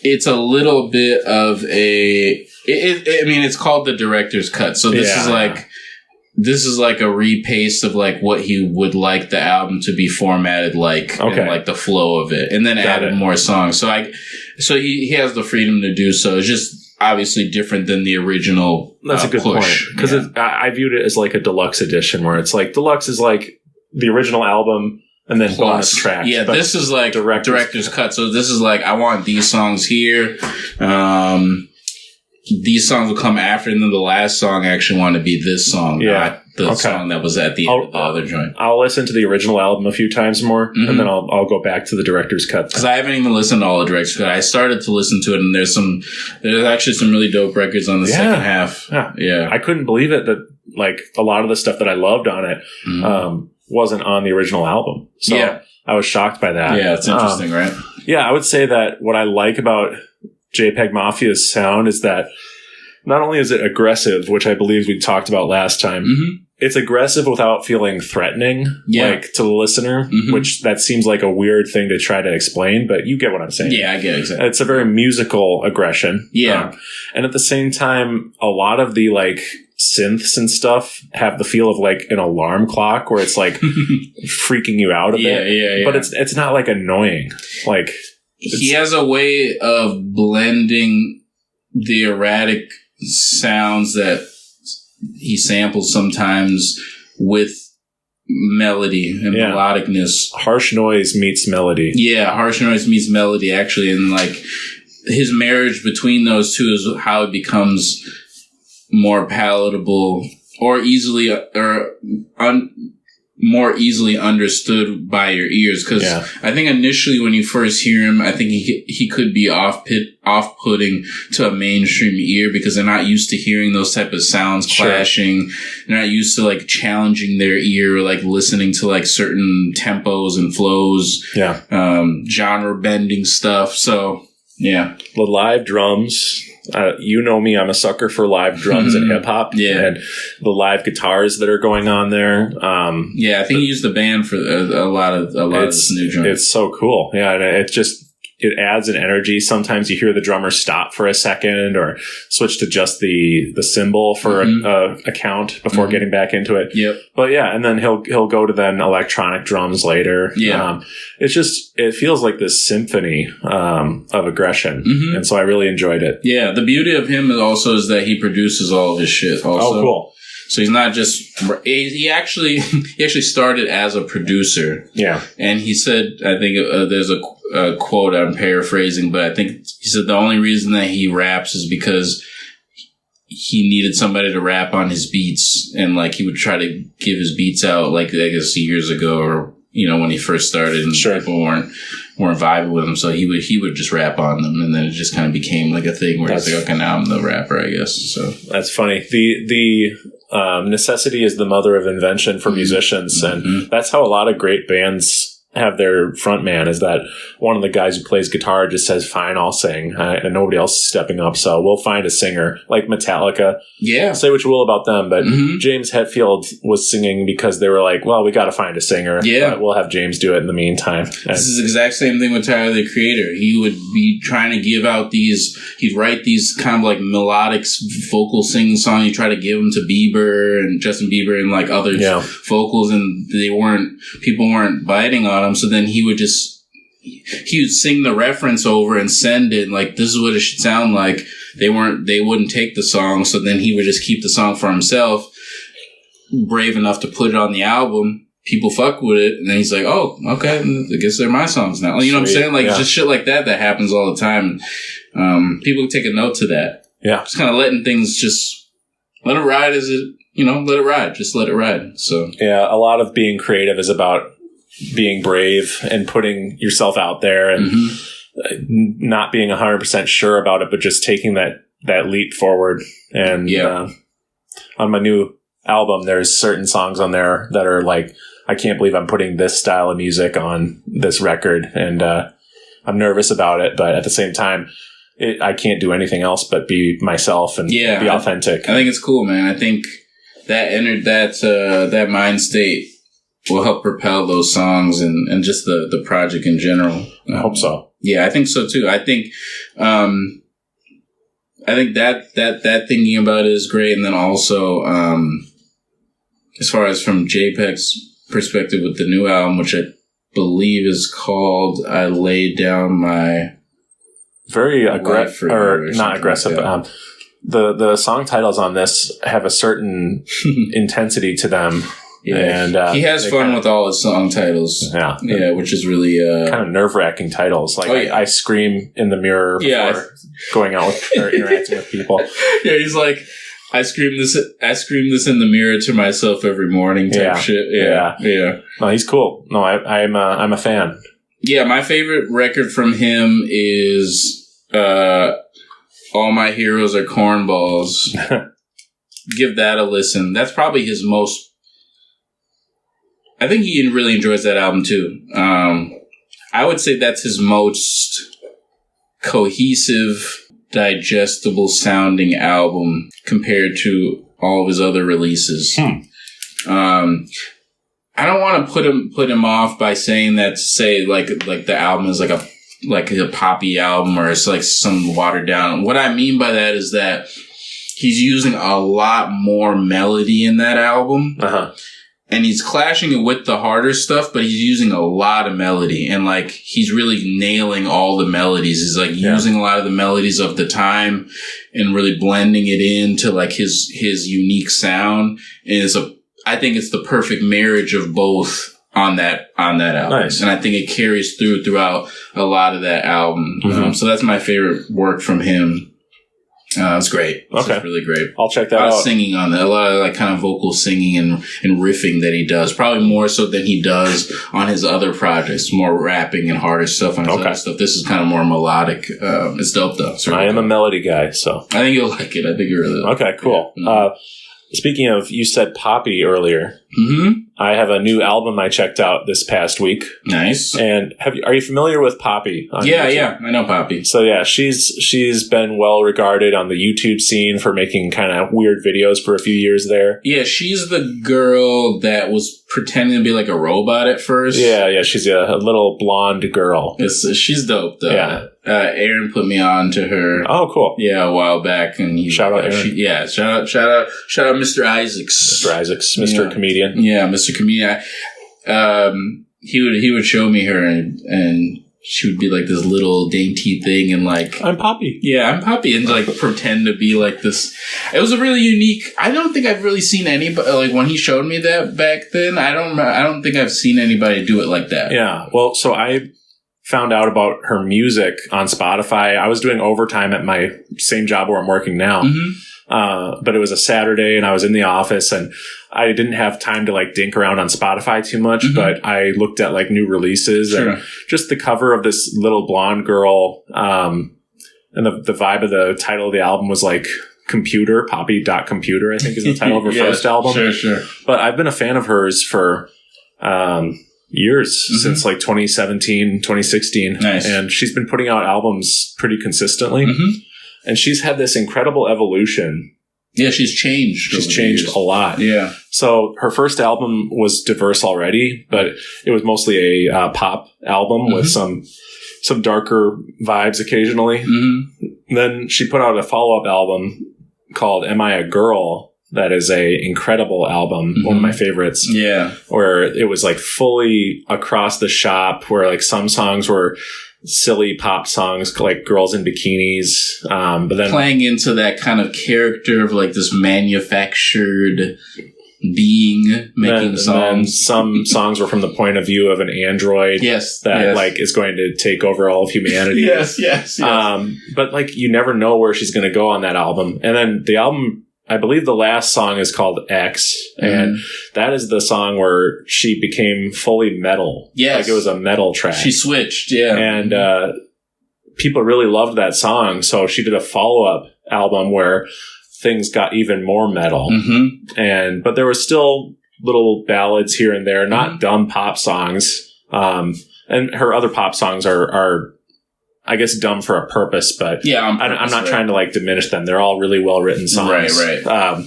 it's a little bit of a it's called the director's cut, so this is like a repaste of what he would like the album to be formatted and the flow of it, and then added more songs. So he has the freedom to do so. It's just obviously different than the original. That's a good point, because I viewed it as a deluxe edition where it's deluxe is the original album and then bonus tracks. Yeah, this is director's cut. So this is I want these songs here. These songs will come after, and then the last song I actually want to be this song, not the song that was at the end of the other joint. I'll listen to the original album a few times more, and then I'll go back to the director's cut. Because I haven't even listened to all the director's cut. I started to listen to it, and there's actually some really dope records on the second half. Yeah. I couldn't believe it that a lot of the stuff that I loved on it wasn't on the original album. So I was shocked by that. Yeah, it's interesting, right? Yeah, I would say that what I like about JPEGMAFIA's sound is that not only is it aggressive, which I believe we talked about last time, it's aggressive without feeling threatening, to the listener, which that seems like a weird thing to try to explain, but you get what I'm saying. Yeah, I get it. Exactly. It's a very musical aggression. Yeah. And at the same time, a lot of the synths and stuff have the feel of an alarm clock where it's freaking you out a bit. Yeah. But it's not annoying. He has a way of blending the erratic sounds that he samples sometimes with melody and melodicness. Harsh noise meets melody. Yeah, harsh noise meets melody, actually. And his marriage between those two is how it becomes more palatable or more easily understood by your ears. Because I think initially when you first hear him, I think he could be off-putting to a mainstream ear because they're not used to hearing those type of sounds clashing. They're not used to like challenging their ear, or like listening to like certain tempos and flows, genre bending stuff. So the live drums. You know me, I'm a sucker for live drums and hip hop. And the live guitars that are going on there. I think he used the band for a lot of this new drum. It's so cool. Yeah, and it adds an energy. Sometimes you hear the drummer stop for a second or switch to just the cymbal for a count before getting back into it. But and then he'll go to then electronic drums later. It feels like this symphony of aggression. And so I really enjoyed it. The beauty of him is that he produces all of his shit also. Oh, cool. So he's not just, he actually started as a producer. And he said, I think there's a quote I'm paraphrasing, but I think he said the only reason that he raps is because he needed somebody to rap on his beats, and like he would try to give his beats out like I guess years ago, or when he first started, and people weren't vibing with him, so he would just rap on them, and then it just kind of became like a thing where he's like, okay, now I'm the rapper, I guess. So that's funny. The necessity is the mother of invention for musicians, and that's how a lot of great bands have their front man, is that one of the guys who plays guitar just says, fine, I'll sing, and nobody else is stepping up, so we'll find a singer. Like Metallica. Say what you will about them, but James Hetfield was singing because they were like, well, we got to find a singer. But we'll have James do it in the meantime. This is the exact same thing with Tyler, the Creator. He would be trying to give out he'd write these kind of like melodic vocal singing songs. He'd try to give them to Bieber and Justin Bieber and like other vocals, and people weren't biting on him. So then he would sing the reference over and send it like, this is what it should sound like. They wouldn't take the song. So then he would just keep the song for himself, brave enough to put it on the album. People fuck with it. And then he's like, oh, okay, I guess they're my songs now. You know what I'm saying? Like just shit like that happens all the time. People take a note to that. Just kind of letting things just let it ride as it, let it ride. Just let it ride. So a lot of being creative is about being brave and putting yourself out there and not being 100% sure about it, but just taking that leap forward. And on my new album, there's certain songs on there that are like, I can't believe I'm putting this style of music on this record, and I'm nervous about it, but at the same time, I can't do anything else but be myself and be authentic. I think it's cool, man. I think that mind state will help propel those songs and just the project in general. I hope so. Yeah, I think so too. I think that thinking about it is great. And then also, as far as from JPEG's perspective with the new album, which I believe is called I Laid Down My... Very aggressive, or not aggressive. Like the song titles on this have a certain intensity to them. And he has fun with all his song titles. Which is really kind of nerve-wracking titles. Like I scream in the mirror before going out with or interacting with people. He's like, I scream this in the mirror to myself every morning type shit. No, he's cool. No, I'm a fan. Yeah, my favorite record from him is All My Heroes Are Cornballs. Give that a listen. That's probably his most... I think he really enjoys that album too. I would say that's his most cohesive, digestible sounding album compared to all of his other releases. I don't want to put him off by saying that, say like the album is like a poppy album or it's like some watered down. What I mean by that is that he's using a lot more melody in that album. And he's clashing it with the harder stuff, but he's using a lot of melody. And, like, he's really nailing all the melodies. He's, like, using a lot of the melodies of the time and really blending it into, like, his unique sound. And I think it's the perfect marriage of both on that album. Nice. And I think it carries throughout a lot of that album. So that's my favorite work from him. It's great. It's really great. I'll check that out. A lot of singing on that. A lot of like kind of vocal singing and riffing that he does. Probably more so than he does on his other projects. More rapping and harder stuff on his other stuff. This is kind of more melodic. It's dope though. I am a melody guy, so I think you'll like it. I think you really like it. Okay, cool. Yeah. Speaking of, you said Poppy earlier. I have a new album I checked out this past week. Nice. And are you familiar with Poppy? Yeah, I know Poppy. So yeah, she's been well regarded on the YouTube scene for making kind of weird videos for a few years there. Yeah, she's the girl that was pretending to be like a robot at first. Yeah, she's a little blonde girl. She's dope though. Yeah. Aaron put me on to her. Oh, cool. Yeah, a while back, and shout out Aaron. Shout out Mr. Isaacs. Mr. Comedian. Yeah, Mr. Comedian. He would show me her, and she would be like this little dainty thing, and like, I'm Poppy. Yeah, I'm Poppy, and like pretend to be like this. It was a really unique. I don't think I've really seen anybody like when he showed me that back then. I don't think I've seen anybody do it like that. Yeah. Well, so I found out about her music on Spotify. I was doing overtime at my same job where I'm working now. But it was a Saturday and I was in the office and I didn't have time to like dink around on Spotify too much, but I looked at like new releases and just the cover of this little blonde girl. And the vibe of the title of the album was like Computer, Poppy.Computer, I think is the title of her first album. Sure. But I've been a fan of hers for, years, since like 2017, 2016. Nice. And she's been putting out albums pretty consistently. And she's had this incredible evolution. Yeah, she's changed. She's changed a lot. Yeah. So her first album was diverse already, but it was mostly a pop album with some darker vibes occasionally. Then she put out a follow-up album called Am I a Girl? That is a incredible album, one of my favorites. Yeah. Where it was like fully across the shop, where like some songs were silly pop songs like Girls in Bikinis, but then playing into that kind of character of like this manufactured being making songs. And some songs were from the point of view of an android that like is going to take over all of humanity. Yes. But like you never know where she's going to go on that album. And then the album, I believe the last song is called X, and that is the song where she became fully metal. Yes. Like it was a metal track. She switched, yeah. And people really loved that song, so she did a follow-up album where things got even more metal. But there were still little ballads here and there, not dumb pop songs. And her other pop songs are I guess dumb for a purpose, but I'm not trying to like diminish them. They're all really well written songs. Right.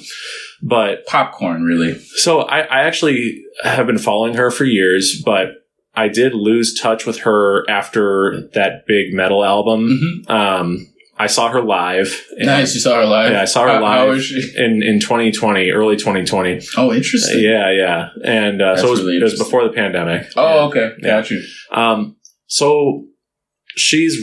But popcorn, really. So I actually have been following her for years, but I did lose touch with her after that big metal album. I saw her live. Nice, you saw her live? Yeah, I saw her live how was she? in 2020, early 2020. Oh, interesting. Yeah. And so it was before the pandemic. Oh, okay. Got you. So she's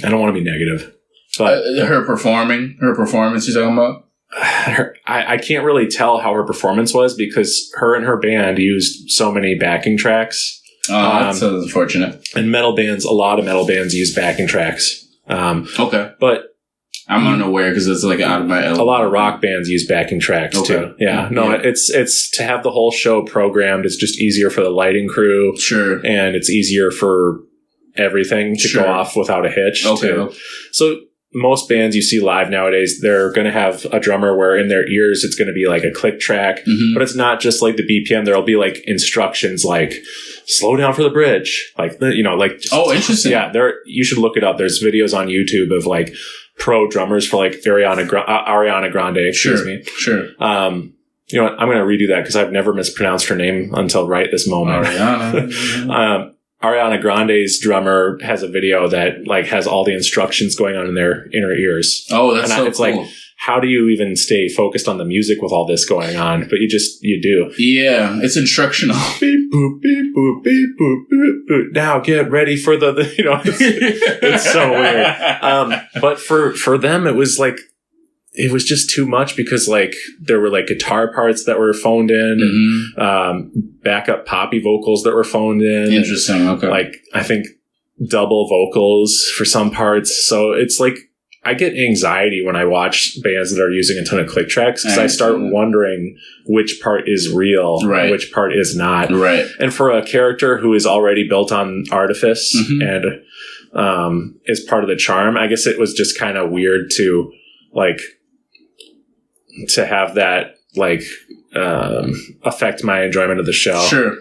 I don't want to be negative, but her performance you're talking about? I can't really tell how her performance was because her and her band used so many backing tracks. That's unfortunate. And a lot of metal bands use backing tracks. Okay. But I'm unaware because it's like out of my element. A lot of rock bands use backing tracks too. Yeah. No, it's to have the whole show programmed. It's just easier for the lighting crew. Sure. And it's easier for everything to go off without a hitch. Okay. Too. So most bands you see live nowadays, they're going to have a drummer where in their ears it's going to be like a click track, but it's not just like the BPM. There'll be like instructions like slow down for the bridge, like interesting. Yeah, you should look it up. There's videos on YouTube of like pro drummers for like Ariana Grande. Excuse me. Sure. You know what? I'm going to redo that because I've never mispronounced her name until right this moment. Ariana Grande's drummer has a video that like has all the instructions going on in their inner ears. Oh, that's so it's cool. Like, how do you even stay focused on the music with all this going on? But you do. Yeah, it's instructional. Beep, boop, beep, boop, beep, boop, boop, boop. Now get ready for it's so weird. But for them, it was like it was just too much because like there were like guitar parts that were phoned in and backup poppy vocals that were phoned in. Interesting. Okay. Like I think double vocals for some parts. So it's like I get anxiety when I watch bands that are using a ton of click tracks because I start wondering which part is real and which part is not. Right. And for a character who is already built on artifice and is part of the charm, I guess it was just kind of weird to like to have that like affect my enjoyment of the show. Sure.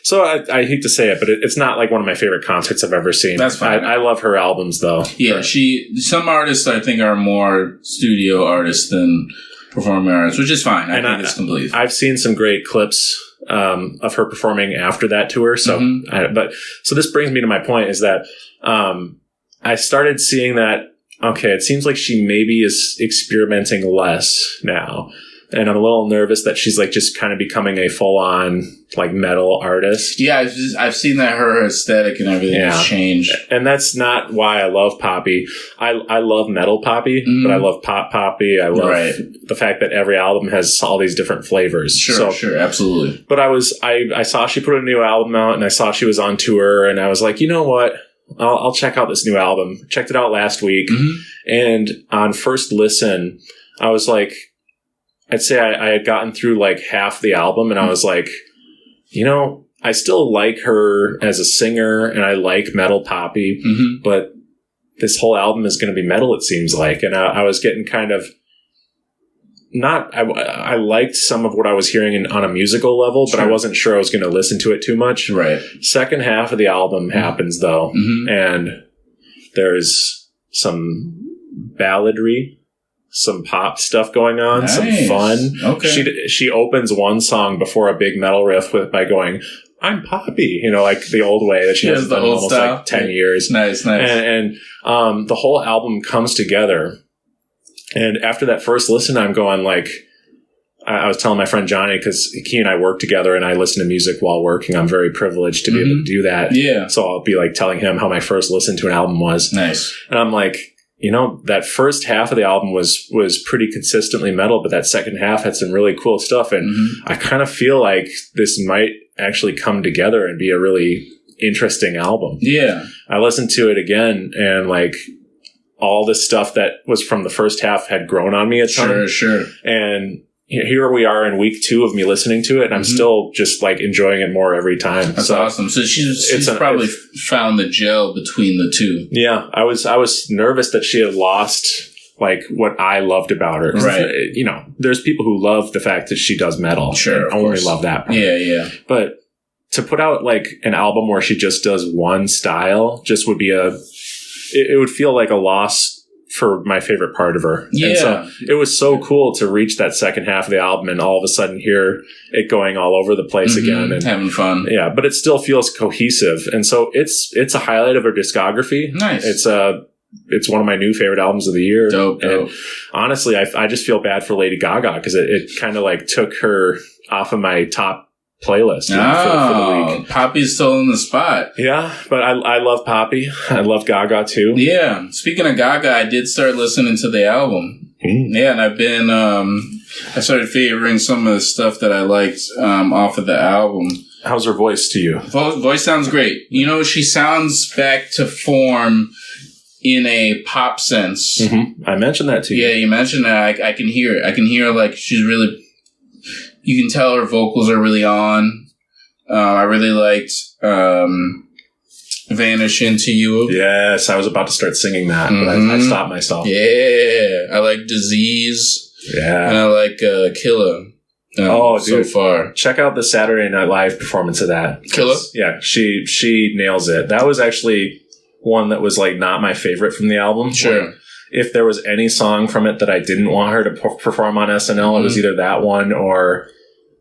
So I hate to say it, but it's not like one of my favorite concerts I've ever seen. That's fine. I love her albums though. Yeah, some artists I think are more studio artists than performing artists, which is fine. I think it's complete. I've seen some great clips of her performing after that tour. So, so this brings me to my point is that I started seeing that. Okay, it seems like she maybe is experimenting less now. And I'm a little nervous that she's like just kind of becoming a full-on like metal artist. Yeah, I've seen that her aesthetic and everything has changed. And that's not why I love Poppy. I love metal Poppy, but I love pop Poppy. I love the fact that every album has all these different flavors. Sure, absolutely. But I saw she put a new album out and I saw she was on tour and I was like, you know what? I'll check out this new album. Checked it out last week. And on first listen, I was like, I'd say I had gotten through like half the album and I was like, you know, I still like her as a singer and I like metal Poppy, but this whole album is going to be metal, it seems like. And I was getting kind of I liked some of what I was hearing on a musical level, but I wasn't sure I was going to listen to it too much. Right. Second half of the album happens though. And there's some balladry, some pop stuff going on, some fun. Okay. She opens one song before a big metal riff by going, I'm Poppy, you know, like the old way that she has done almost style. Like 10 years. Nice. And the whole album comes together. And after that first listen, I'm going like, I was telling my friend Johnny, because he and I work together and I listen to music while working. I'm very privileged to be able to do that. Yeah. So I'll be like telling him how my first listen to an album was. Nice. And I'm like, you know, that first half of the album was pretty consistently metal, but that second half had some really cool stuff. And I kind of feel like this might actually come together and be a really interesting album. Yeah. I listened to it again and like all the stuff that was from the first half had grown on me a ton. Sure. And here we are in week 2 of me listening to it, and I'm still just like enjoying it more every time. That's awesome. So she's probably found the gel between the two. Yeah, I was nervous that she had lost like what I loved about her. Right. You know, there's people who love the fact that she does metal. Sure. I only love that part. Yeah. But to put out like an album where she just does one style just would be it would feel like a loss for my favorite part of her. Yeah. And so it was so cool to reach that second half of the album and all of a sudden hear it going all over the place again and having fun. Yeah, but it still feels cohesive. And so it's a highlight of her discography. Nice. It's one of my new favorite albums of the year. Dope. And honestly, I just feel bad for Lady Gaga because it kind of like took her off of my top playlist for the week. Poppy's still in the spot. Yeah, but I love Poppy. I love Gaga too. Yeah. Speaking of Gaga, I did start listening to the album. Yeah, and I've been I started favoring some of the stuff that I liked off of the album. How's her voice to you? Voice sounds great. You know, she sounds back to form in a pop sense. I mentioned that to you. Yeah, you mentioned that. I can hear it. I can hear like she's really... You can tell her vocals are really on. I really liked Vanish Into You. Yes, I was about to start singing that, but I stopped myself. Yeah. I like Disease. Yeah. And I like Killa. Dude. So far. Check out the Saturday Night Live performance of that. Killa? Yeah, she nails it. That was actually one that was like not my favorite from the album. Sure. If there was any song from it that I didn't want her to perform on SNL, it was either that one or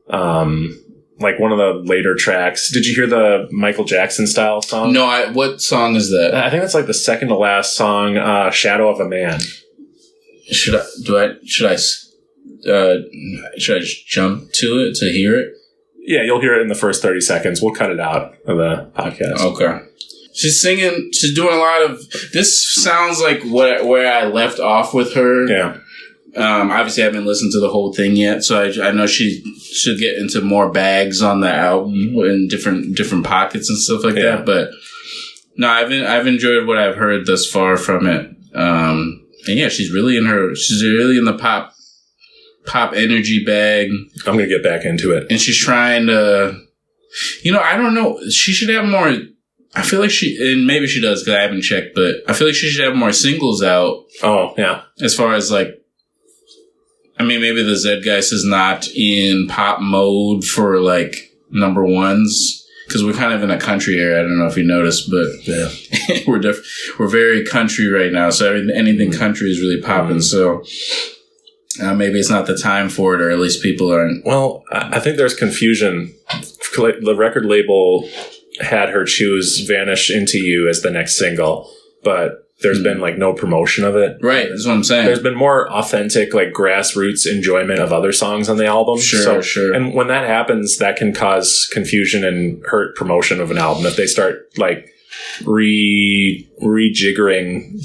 like one of the later tracks. Did you hear the Michael Jackson style song? No, what song is that? I think that's like the second to last song, Shadow of a Man. Should I jump to it to hear it? Yeah, you'll hear it in the first 30 seconds. We'll cut it out of the podcast. Okay. She's singing. She's doing a lot of. This sounds like where I left off with her. Yeah. Obviously, I haven't listened to the whole thing yet, so I know she should get into more bags on the album in different pockets and stuff like that. But no, I've enjoyed what I've heard thus far from it. And yeah, she's really in the pop energy bag. I'm gonna get back into it, and she's trying to. I don't know. She should have more. I feel like and maybe she does because I haven't checked, but I feel like she should have more singles out. Oh yeah. As far as like. I mean, maybe the Zeitgeist is not in pop mode for, like, number ones. Because we're kind of in a country area. I don't know if you noticed, but we're very country right now. So anything country is really popping. So maybe it's not the time for it, or at least people aren't. Well, I think there's confusion. The record label had her choose Vanish Into You as the next single, but... There's been, like, no promotion of it. Right, that's what I'm saying. There's been more authentic, like, grassroots enjoyment of other songs on the album. Sure. And when that happens, that can cause confusion and hurt promotion of an album. If they start, like, rejiggering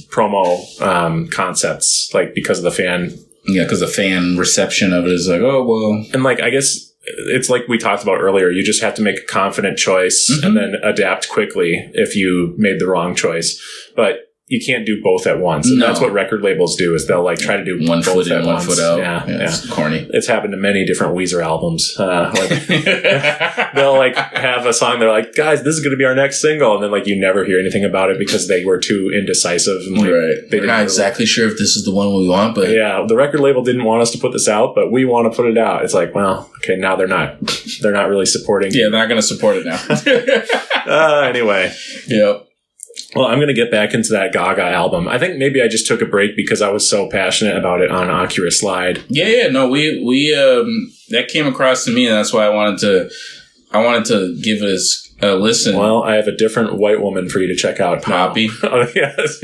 promo concepts, like, because of the fan... Yeah, because the fan reception of it is like, oh, well... And, like, I guess... It's like we talked about earlier. You just have to make a confident choice and then adapt quickly if you made the wrong choice. But... You can't do both at once. And that's what record labels do, is they'll like try to do one both foot in, at one once. foot out. Yeah. It's corny. It's happened to many different Weezer albums. They'll like have a song, they're like, guys, this is going to be our next single. And then like you never hear anything about it because they were too indecisive. And, like, They're not exactly sure if this is the one we want, but... Yeah, the record label didn't want us to put this out, but we want to put it out. It's like, well, okay, now they're not really supporting. Yeah, they're not going to support it now. Anyway. Yep. Well, I'm going to get back into that Gaga album. I think maybe I just took a break because I was so passionate about it on Oculus Slide. Yeah, no, we that came across to me, and that's why I wanted to give it a listen. Well, I have a different white woman for you to check out. Poppy. Oh, yes.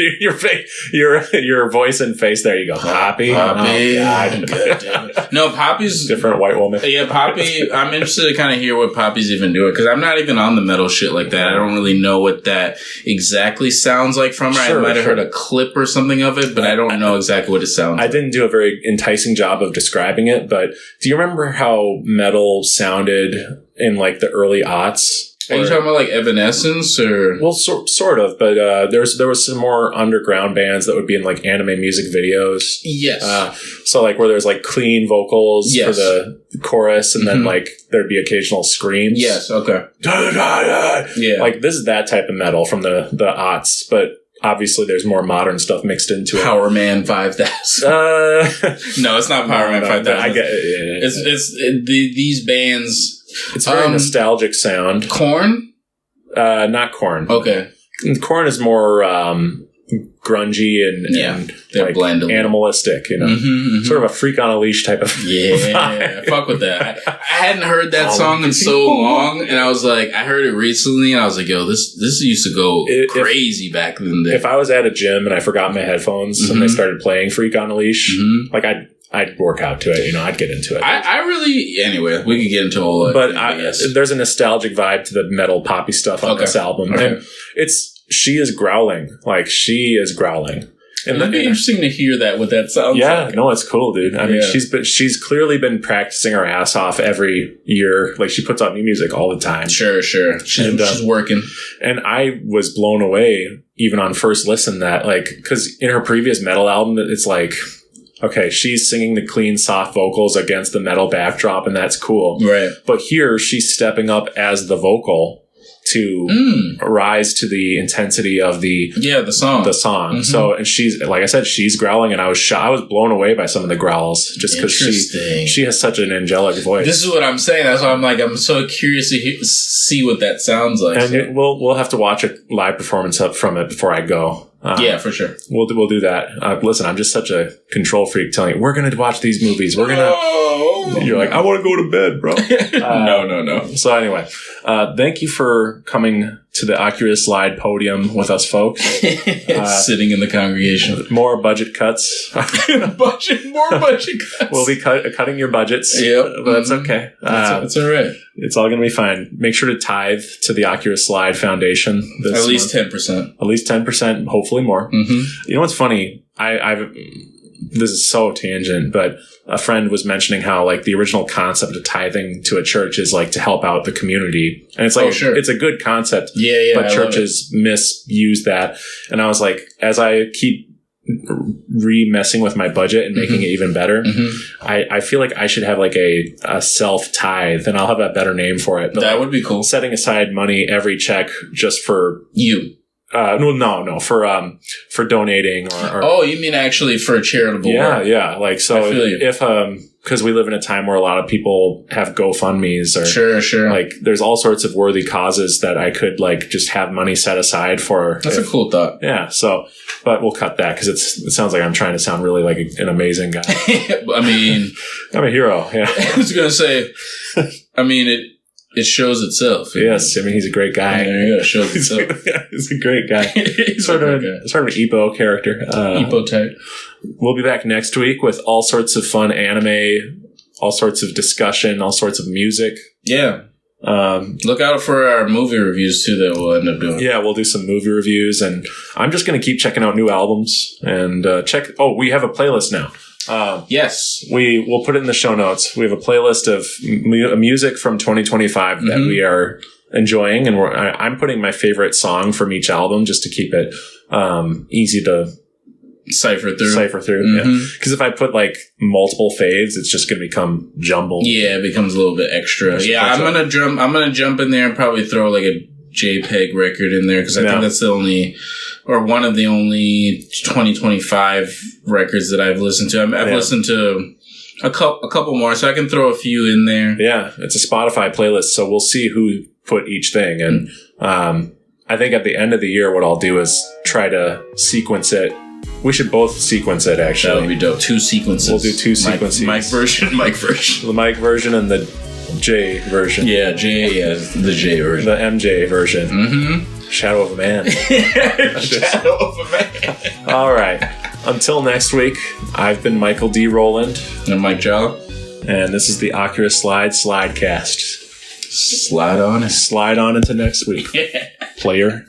Your voice and face. There you go. Poppy. Poppy. Oh, God. God damn it. No, Poppy's... Different white woman. Yeah, Poppy... I'm interested to kind of hear what Poppy's even doing, because I'm not even on the metal shit like that. I don't really know what that exactly sounds like from her. I might have heard a clip or something of it, but I don't know exactly what it sounds like. I didn't do a very enticing job of describing it, but do you remember how metal sounded in like the early aughts? Are you talking about like Evanescence or? Well, sort of, but there was some more underground bands that would be in like anime music videos. Yes. So like where there's like clean vocals for the chorus, and then like there'd be occasional screams. Yes. Okay. Yeah. Like this is that type of metal from the aughts, but obviously there's more modern stuff mixed into it. Power Man 5000. No, it's not Power Man 5000. I get it. It's these bands. It's a very nostalgic sound. Korn? Not Korn. Okay. Korn is more grungy and they're like bland, animalistic, you know, sort of a Freak on a Leash type of vibe. Fuck with that. I hadn't heard that song in so long, and I was like, I heard it recently, and I was like, yo, this used to go crazy back then. If I was at a gym and I forgot my headphones and they started playing Freak on a Leash, like I'd work out to it, you know, I'd get into it. I really, anyway, we could get into all of it. But there's a nostalgic vibe to the metal poppy stuff on this album. Okay. And she is growling. Like, she is growling. And it'd be interesting to hear what that sounds like. Yeah, no, it's cool, dude. I mean, she's clearly been practicing her ass off every year. Like, she puts out new music all the time. Sure. She's working. And I was blown away, even on first listen, that, like, because in her previous metal album, it's like... Okay, she's singing the clean, soft vocals against the metal backdrop, and that's cool. Right. But here, she's stepping up as the vocal to rise to the intensity of the song. The song. Mm-hmm. So, and she's, like I said, she's growling, and I was blown away by some of the growls, just because she has such an angelic voice. This is what I'm saying. That's why I'm so curious to see what that sounds like. And we'll have to watch a live performance up from it before I go. Yeah, for sure. We'll do that. Listen, I'm just such a control freak telling you, we're going to watch these movies. We're going to... You're like, I want to go to bed, bro. No. So anyway, thank you for coming to the Oculus Slide podium with us, folks. Sitting in the congregation. More budget cuts. More budget cuts. We'll be cutting your budgets. Yep. But that's okay. That's all right. It's all going to be fine. Make sure to tithe to the Oculus Slide Foundation. At least 10%. At least 10%, hopefully more. Mm-hmm. You know what's funny? this is so tangent, but a friend was mentioning how like the original concept of tithing to a church is like to help out the community. And it's like, it's a good concept. Yeah. But churches misuse that. And I was like, as I keep messing with my budget and making it even better, I feel like I should have like a self tithe, and I'll have a better name for it. But that like, would be cool. Setting aside money every check just for you. No, for donating or oh, you mean actually for charitable work? Yeah. Like, so if because we live in a time where a lot of people have GoFundMes or sure. Like, there's all sorts of worthy causes that I could like just have money set aside for. That's a cool thought. Yeah. So, but we'll cut that because it sounds like I'm trying to sound really like an amazing guy. I mean, I'm a hero. Yeah. I was gonna say. I mean it shows itself. Yes, I mean he's a great guy. Yeah, it shows itself. He's a great guy. sort of an Ippo character. Ippo type. We'll be back next week with all sorts of fun anime, all sorts of discussion, all sorts of music. Yeah. Look out for our movie reviews too that we'll end up doing. Yeah, we'll do some movie reviews, and I'm just going to keep checking out new albums and check. Oh, we have a playlist now. Yes, we'll put it in the show notes. We have a playlist of music from 2025 that we are enjoying, and I'm putting my favorite song from each album just to keep it easy to cipher through. Yeah, because if I put like multiple faves, it's just going to become jumbled. Yeah, it becomes a little bit extra. I'm gonna jump in there and probably throw like a JPEG record in there because I think that's the only. Or one of the only 2025 records that I've listened to. I've listened to a couple more, so I can throw a few in there. Yeah, it's a Spotify playlist, so we'll see who put each thing. And I think at the end of the year, what I'll do is try to sequence it. We should both sequence it, actually. That would be dope. 2 sequences. We'll do 2 sequences. Mike version. The Mike version and the J version. Yeah, the J version. The MJ version. Mm-hmm. Shadow of a Man. Shadow of a Man. All right. Until next week, I've been Michael D. Rowland. And I'm Mike Jallah. And this is the Oculus Slidecast. Slide on it. Slide on into next week. Player.